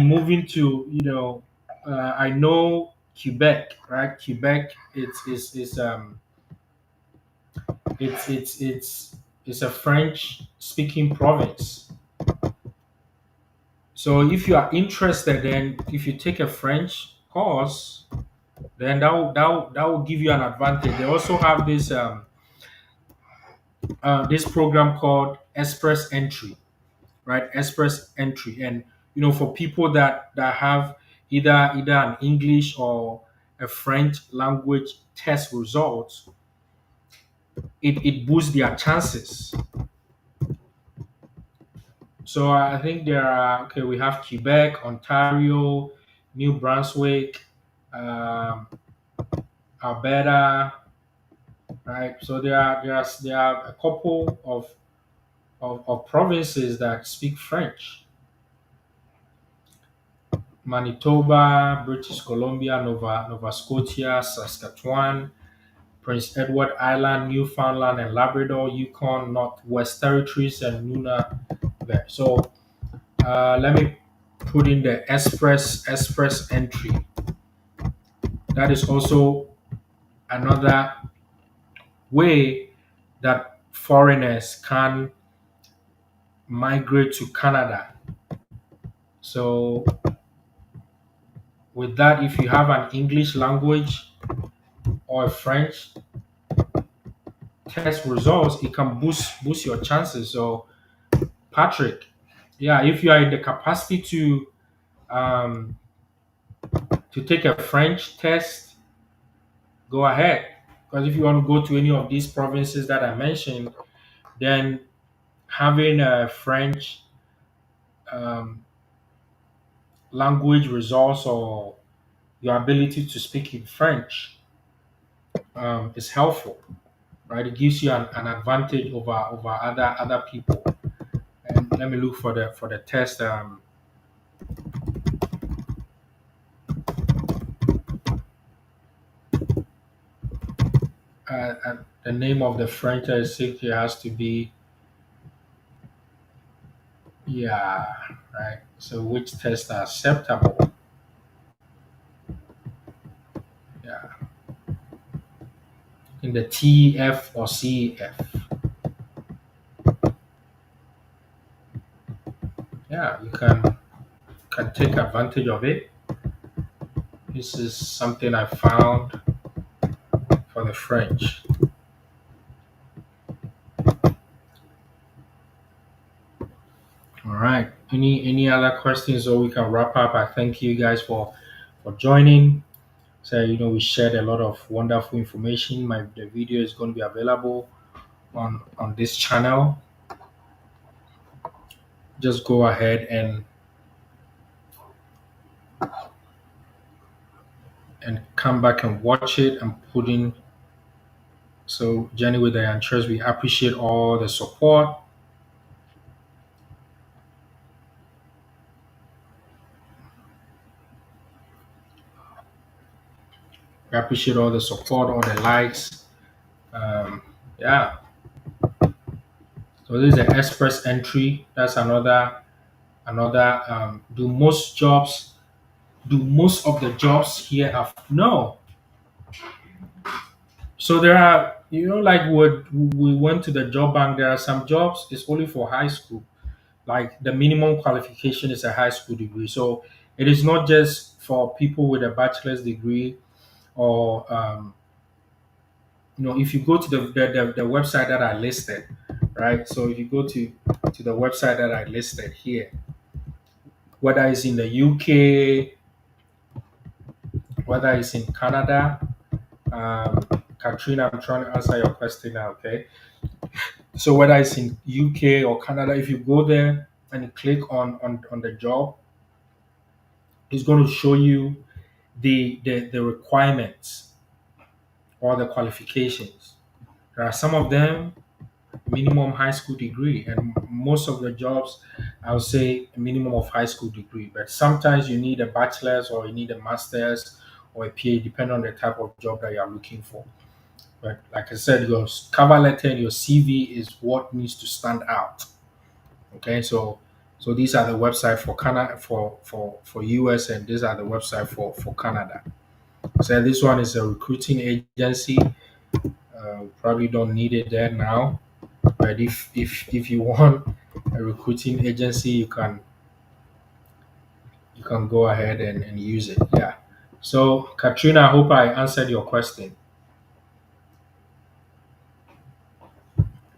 moving to, I know Quebec, right? Quebec, it's a French speaking province. So if you are interested, then if you take a French course, then that will give you an advantage. They also have this program called Express Entry, right? Express Entry, and for people that have either an English or a French language test results, it boosts their chances. So I think there are, okay. We have Quebec, Ontario, New Brunswick, um, Alberta, right? So there are a couple of provinces that speak French: Manitoba, British Columbia, Nova Scotia, Saskatchewan, Prince Edward Island, Newfoundland and Labrador, Yukon, Northwest Territories, and Nunavut. So let me put in the express entry. That is also another way that foreigners can migrate to Canada. So with that, if you have an English language or a French test results, it can boost your chances. So Patrick, yeah, if you are in the capacity um, to take a French test, go ahead. Because if you want to go to any of these provinces that I mentioned, then having a French um, language results, or your ability to speak in French, is helpful, right? It gives you an advantage over other people. And let me look for the test. The name of the French I think it has to be. Yeah, right. So which tests are acceptable? Yeah, in the TEF or CEF. Yeah, you can take advantage of it. This is something I found for the French. All right. Any other questions so we can wrap up? I thank you guys for joining. So we shared a lot of wonderful information. The video is going to be available on this channel. Just go ahead and come back and watch it and put in. So Jenny with the interest, we appreciate all the support. We appreciate all the support, all the likes. Um, yeah. So this is the express entry. That's another. Do most of the jobs here have no? So there are, like what we went to the job bank. There are some jobs it's only for high school. Like the minimum qualification is a high school degree. So it is not just for people with a bachelor's degree or if you go to the website that I listed, right? So if you go to the website that I listed here, whether it's in the UK, whether it's in Canada, Katrina, I'm trying to answer your question now, okay? So whether it's in UK or Canada, if you go there and you click on the job, it's going to show you the requirements or the qualifications. There are some of them minimum high school degree, and most of the jobs I would say a minimum of high school degree. But sometimes you need a bachelor's or you need a master's or a PhD, depending on the type of job that you are looking for. But like I said, your cover letter and your CV is what needs to stand out. Okay, so these are the website for Canada for US, and these are the website for Canada. So this one is a recruiting agency. Probably don't need it there now, but if you want a recruiting agency, you can go ahead and use it. Yeah. So Katrina, I hope I answered your question.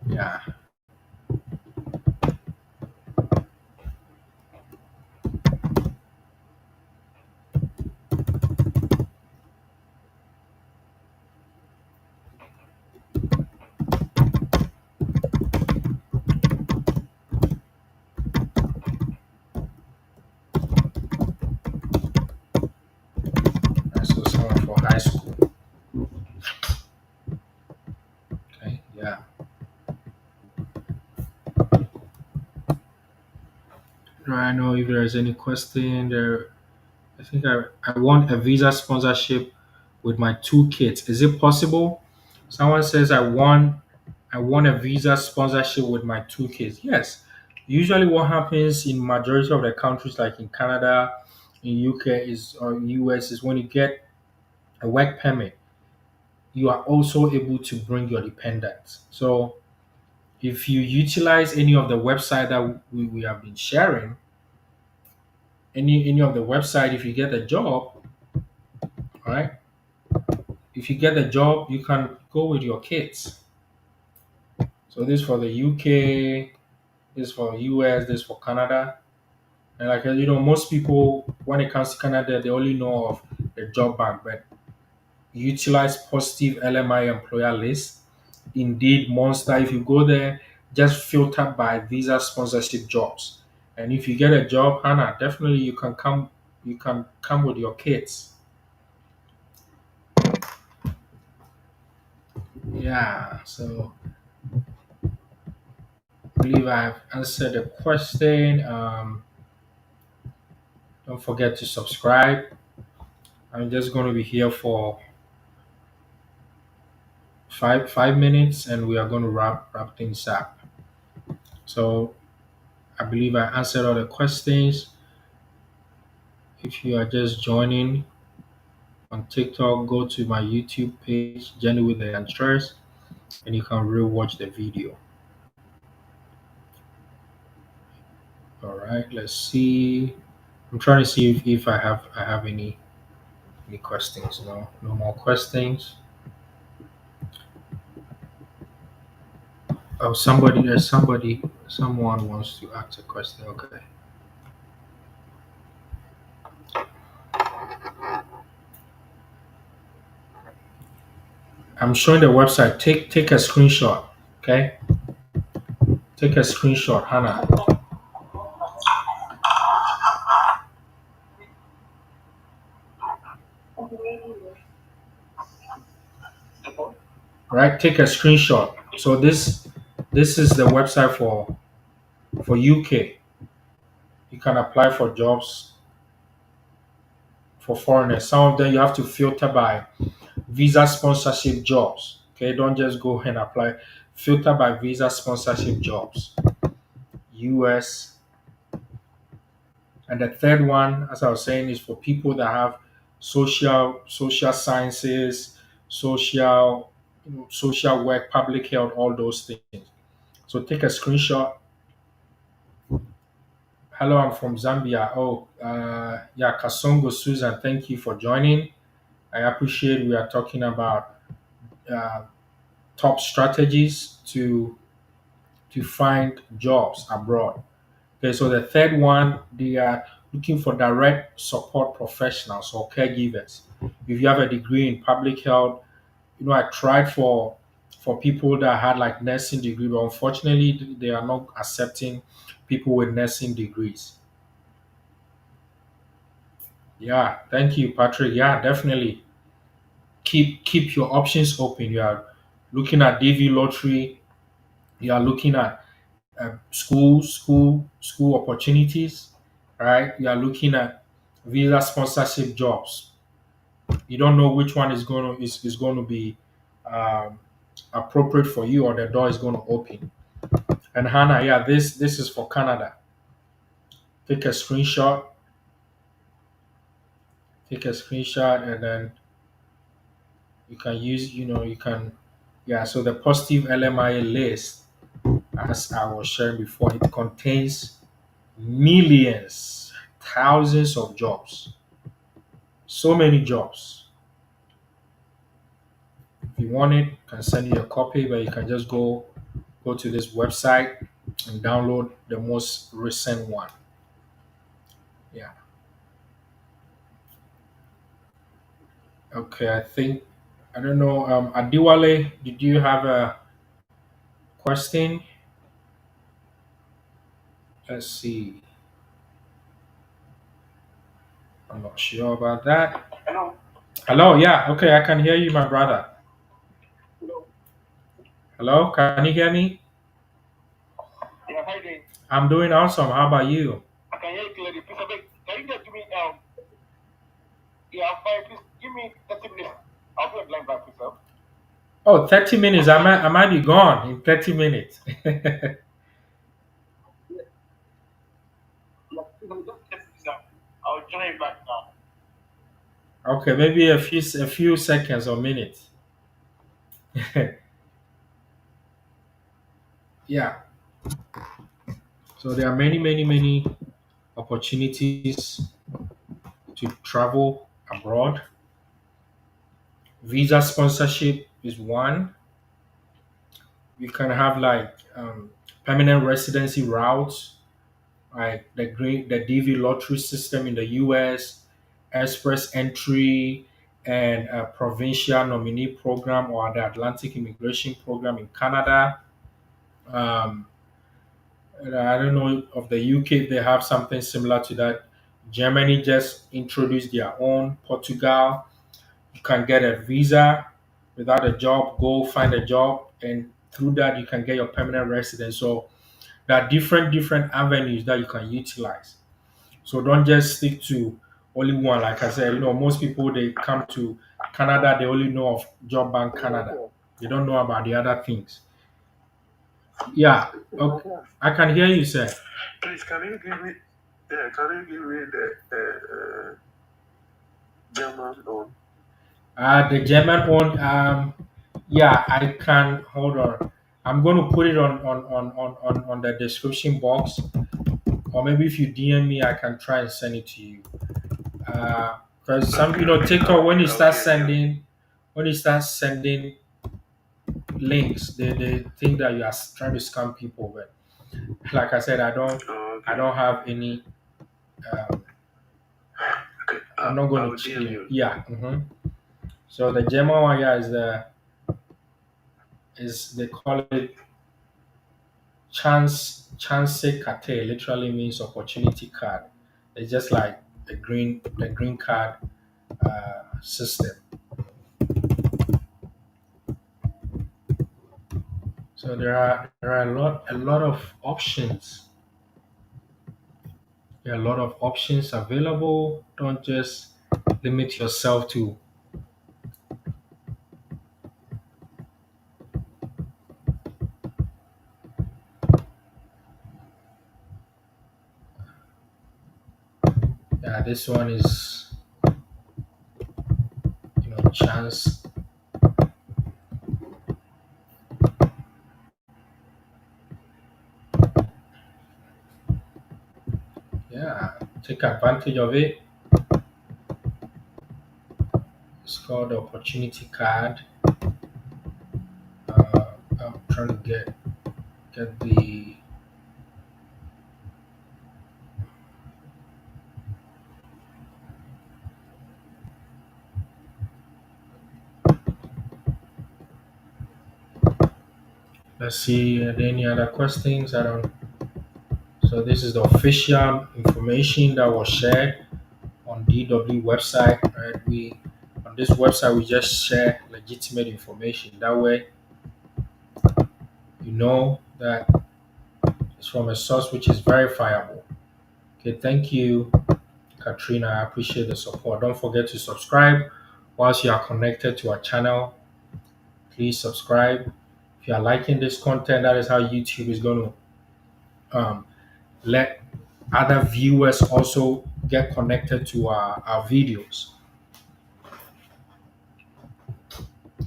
Yeah. So someone for high school. Okay. Yeah. I know if there is any question there. I think I want a visa sponsorship with my two kids. Is it possible? Someone says I want a visa sponsorship with my two kids. Yes. Usually what happens in majority of the countries like in Canada, in UK is or US is when you get a work permit, you are also able to bring your dependents. So if you utilize any of the website that we have been sharing, any of the website, if you get a job, right? If you get a job, you can go with your kids. So this for the UK, this for US, this for Canada. And like most people when it comes to Canada, they only know of the job bank, but utilize positive LMI employer list. Indeed, Monster, if you go there, just filter by visa sponsorship jobs. And if you get a job, Hannah, definitely you can come with your kids. Yeah, so I believe I've answered the question. Don't forget to subscribe. I'm just going to be here for 5 minutes, and we are going to wrap things up. So I believe I answered all the questions. If you are just joining on TikTok, go to my YouTube page, Jenny with the Answers, and you can rewatch the video. All right, let's see. I'm trying to see if I have any questions. No, no more questions. Oh, someone wants to ask a question. Okay. I'm showing the website. Take a screenshot. Okay. Take a screenshot, Hannah. Right. Take a screenshot. So this is the website for UK. You can apply for jobs for foreigners. Some of them you have to filter by visa sponsorship jobs. Okay. Don't just go and apply. Filter by visa sponsorship jobs. US. And the third one, as I was saying, is for people that have social sciences, social social work, public health, all those things. So take a screenshot. Hello, I'm from Zambia. Oh, yeah, Kasongo Susan, thank you for joining. I appreciate we are talking about uh, top strategies to find jobs abroad. Okay, so the third one, they are looking for direct support professionals or caregivers. If you have a degree in public health, I tried for people that had like nursing degree, but unfortunately, they are not accepting people with nursing degrees. Yeah, thank you, Patrick. Yeah, definitely keep your options open. You are looking at DV lottery. You are looking at school opportunities, right? You are looking at visa sponsorship jobs. You don't know which one is going to be um, appropriate for you, or the door is going to open. And Hannah, yeah, this is for Canada. Take a screenshot, and then you can use, you can, yeah. So the positive LMIA list, as I was sharing before, it contains millions, thousands of jobs, so many jobs. If you want it, I can send you a copy, but you can just go to this website and download the most recent one. Yeah. Okay. I don't know. Adiwale, did you have a question? Let's see. I'm not sure about that. Hello. Hello. Yeah. Okay. I can hear you, my brother. Hello. Can you hear me? Yeah, how you doing? I'm doing awesome. How about you? I can hear you clearly. Please, can you just give me yeah, I'm fine. Please give me 30 minutes. I'll be online by myself. Oh, 30 minutes. I might be gone in 30 minutes. Yeah, please, just 30 minutes now. I'll join you back now. Okay, maybe a few seconds or minutes. Yeah. So there are many, many, many opportunities to travel abroad. Visa sponsorship is one. You can have like permanent residency routes, like the DV lottery system in the US, express entry, and a provincial nominee program, or the Atlantic immigration program in Canada. Um, and I don't know of the UK, they have something similar to that. Germany just introduced their own. Portugal, you can get a visa without a job, go find a job, and through that you can get your permanent residence. So there are different avenues that you can utilize. So don't just stick to only one. Like I said, most people they come to Canada, they only know of Job Bank Canada. They don't know about the other things. Yeah. Okay. I can hear you, sir. Please, can you give me? Yeah, can you give me the German one? The German one. Yeah, I can. Hold on. I'm going to put it on the description box, or maybe if you DM me, I can try and send it to you. Because some, TikTok, when you start sending links, they think that you are trying to scam people. But like I said, Oh, I okay. don't have any. Um, Okay. I'm not I going will to. DM you. Yeah. So the German one, yeah, is they call it chance carte. Literally means opportunity card. It's just like the green card system. So there are a lot of options. There are a lot of options available. Don't just limit yourself to yeah. This one is chance. Yeah, take advantage of it. It's called the opportunity card. I'm trying to get the. Let's see. Are there any other questions? I don't. So this is the official information that was shared on DW website. Right? We on this website we just share legitimate information. That way you know that it's from a source which is verifiable. Okay, thank you, Katrina. I appreciate the support. Don't forget to subscribe whilst you are connected to our channel. Please subscribe. If you are liking this content, that is how YouTube is going to let other viewers also get connected to our videos.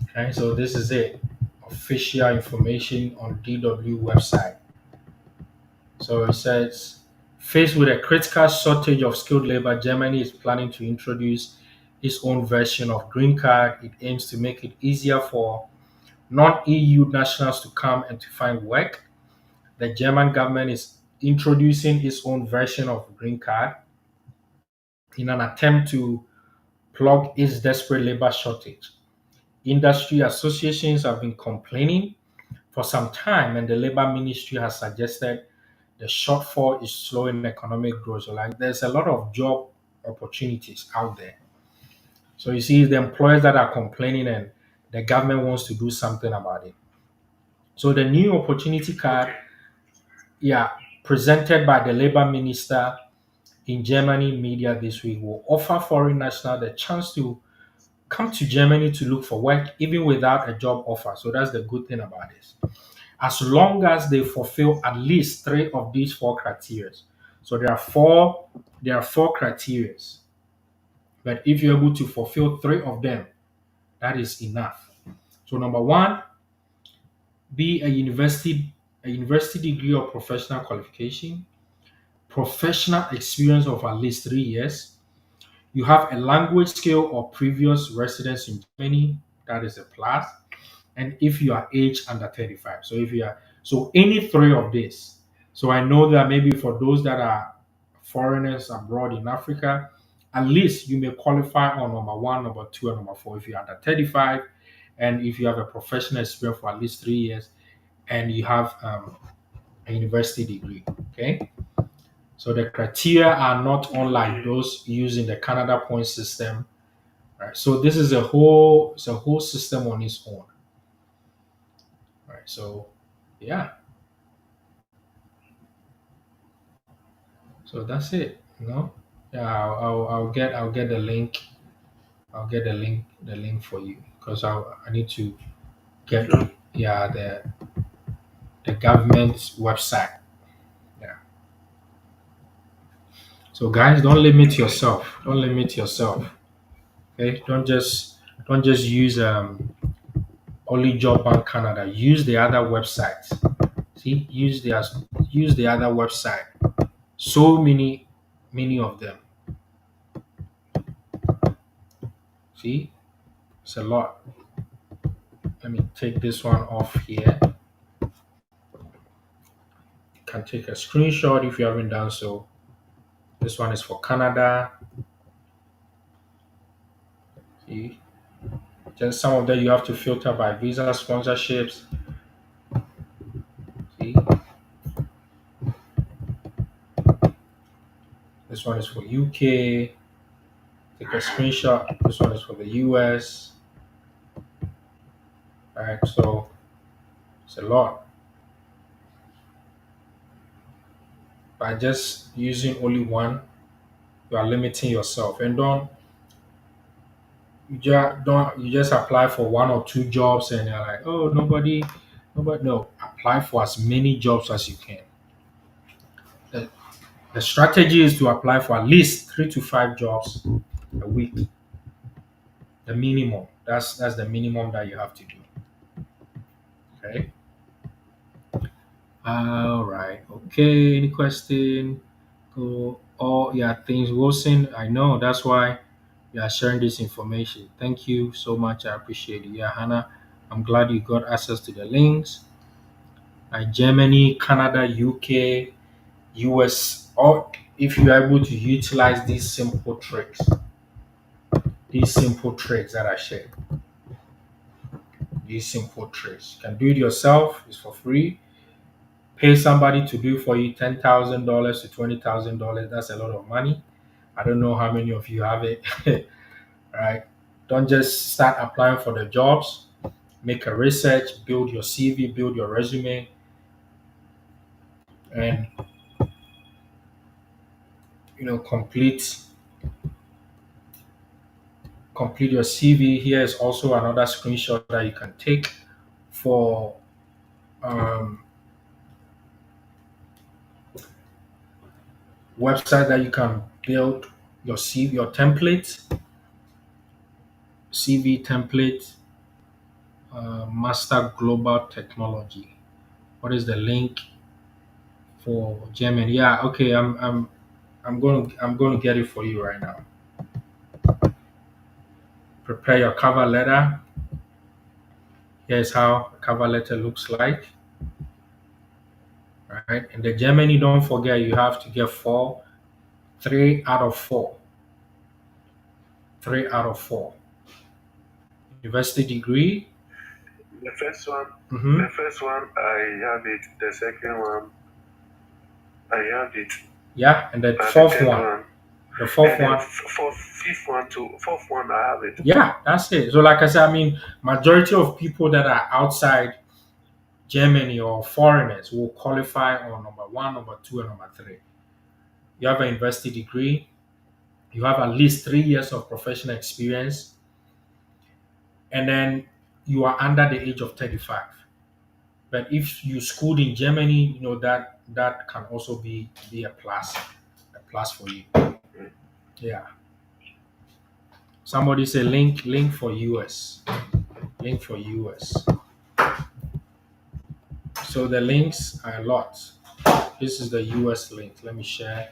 Okay, so this is it. Official information on DW website. So it says, faced with a critical shortage of skilled labor, Germany is planning to introduce its own version of green card. It aims to make it easier for non-EU nationals to come and to find work. The German government is introducing its own version of green card in an attempt to plug its desperate labor shortage. Industry associations have been complaining for some time, and the labor ministry has suggested the shortfall is slowing economic growth. So, like, there's a lot of job opportunities out there. So, you see, the employers that are complaining, and the government wants to do something about it. So, the new opportunity card, Okay. yeah, presented by the labor minister in Germany media this week, will offer foreign nationals the chance to come to Germany to look for work even without a job offer. So that's the good thing about this. As long as they fulfill at least three of these four criteria. So there are four criteria. But if you're able to fulfill three of them, that is enough. So number one, be a university degree or professional qualification, professional experience of at least 3 years. You have a language skill or previous residence in Germany, that is a plus. And if you are aged under 35. So any three of this. So I know that maybe for those that are foreigners abroad in Africa, at least you may qualify on number one, number two, and number four if you're under 35, and if you have a professional experience for at least 3 years, and you have a university degree. Okay. So the criteria are not unlike Okay. those used in the Canada point system. Right. So this is a whole system on its own. Right. So yeah. So that's it. Yeah, I'll get the link. I'll get the link for you because I need to get Sure. yeah the the government website. Yeah. So guys, don't limit Okay. yourself. Don't limit yourself. Okay. Don't just use only Job Bank Canada. Use the other websites. See, use the other website. So many of them. See, it's a lot. Let me take this one off here. You can take a screenshot if you haven't done so. This one is for Canada. See, just some of them you have to filter by visa sponsorships. See, this one is for UK. Take a screenshot. This one is for the US. All right, so it's a lot. By just using only one, you are limiting yourself. And don't you just apply for one or two jobs and you're like, oh, nobody. No, apply for as many jobs as you can. The, the strategy is to apply for at least 3 to 5 jobs a week. The minimum. That's the minimum that you have to do. Okay. All right. Okay. Any question? Oh yeah, things Wilson. I know. That's why you are sharing this information. Thank you so much. I appreciate it. Yeah, Hannah. I'm glad you got access to the links. Germany, Canada, UK, US. Or if you are able to utilize these simple tricks that I shared. These simple tricks. You can do it yourself. It's for free. Pay somebody to do for you $10,000 to $20,000. That's a lot of money. I don't know how many of you have it. Right? Don't just start applying for the jobs. Make a research, build your CV, build your resume, and complete your CV. Here is also another screenshot that you can take for um, website that you can build your CV, your template, CV template, Master Global Technology. What is the link for Germany? Yeah, okay. I'm going to get it for you right now. Prepare your cover letter. Here's how a cover letter looks like. Right? And the Germany, don't forget you have to get 3 out of 4. 3 out of 4. University degree. The first one, Mm-hmm. the first one, I have it. The second one, I have it. Yeah, and the And the fourth third one. one, The fourth and then one. fifth one too. Fourth one, I have it. Yeah, that's it. So like I said, I mean, majority of people that are outside Germany or foreigners will qualify on number one, number two, and number three. You have a university degree, you have at least 3 years of professional experience, and then you are under the age of 35. But if you schooled in Germany, that can also be a plus for you. Yeah. Somebody say link for US. Link for US. So the links are a lot. This is the US link. Let me share.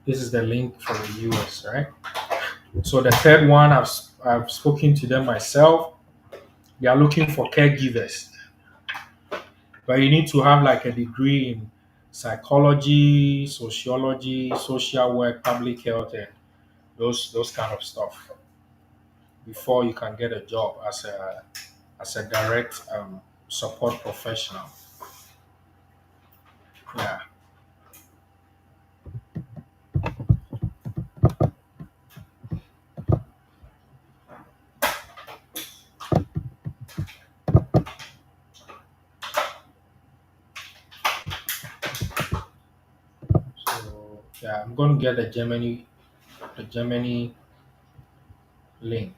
This is the link for the US, right? So the third one, I've spoken to them myself. They are looking for caregivers, but you need to have like a degree in psychology, sociology, social work, public health, and those kind of stuff before you can get a job as a direct support professional. Yeah. So yeah, I'm going to get the Germany link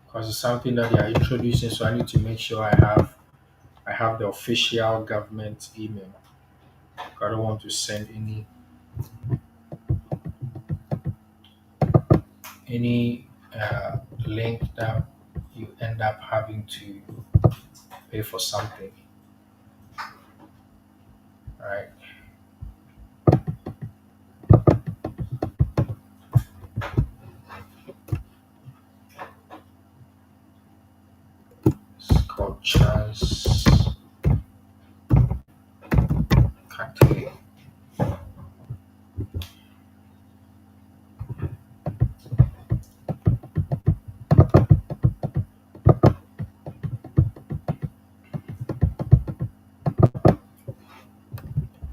because it's something that they are introducing. So I need to make sure I have I have the official government email. I don't want to send any link that you end up having to pay for something. Right? It's called Chance Kate.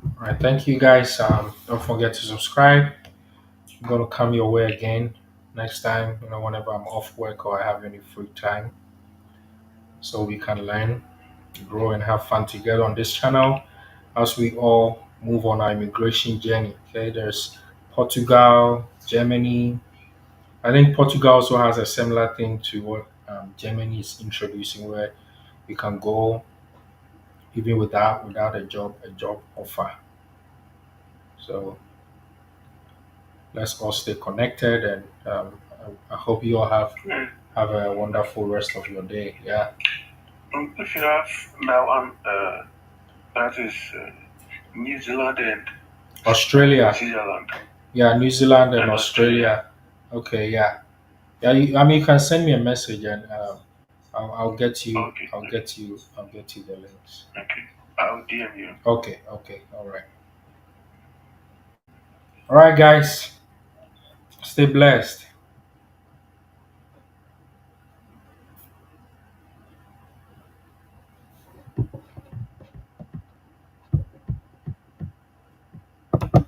All right, thank you guys. Don't forget to subscribe. I'm gonna come your way again next time. Whenever I'm off work or I have any free time, so we can learn, grow, and have fun together on this channel as we all move on our immigration journey. Okay, there's Portugal, Germany. I think Portugal also has a similar thing to what Germany is introducing, where you can go even without a job offer. So let's all stay connected, and I hope you all have a wonderful rest of your day. Yeah, If you have that one, that is New Zealand and Australia. Switzerland. Yeah, New Zealand and And Australia. Okay, yeah, yeah. I mean, you can send me a message, and I'll get you. Okay, I'll get you the links. okay. I'll DM you. Okay, okay, all right, guys. Stay blessed.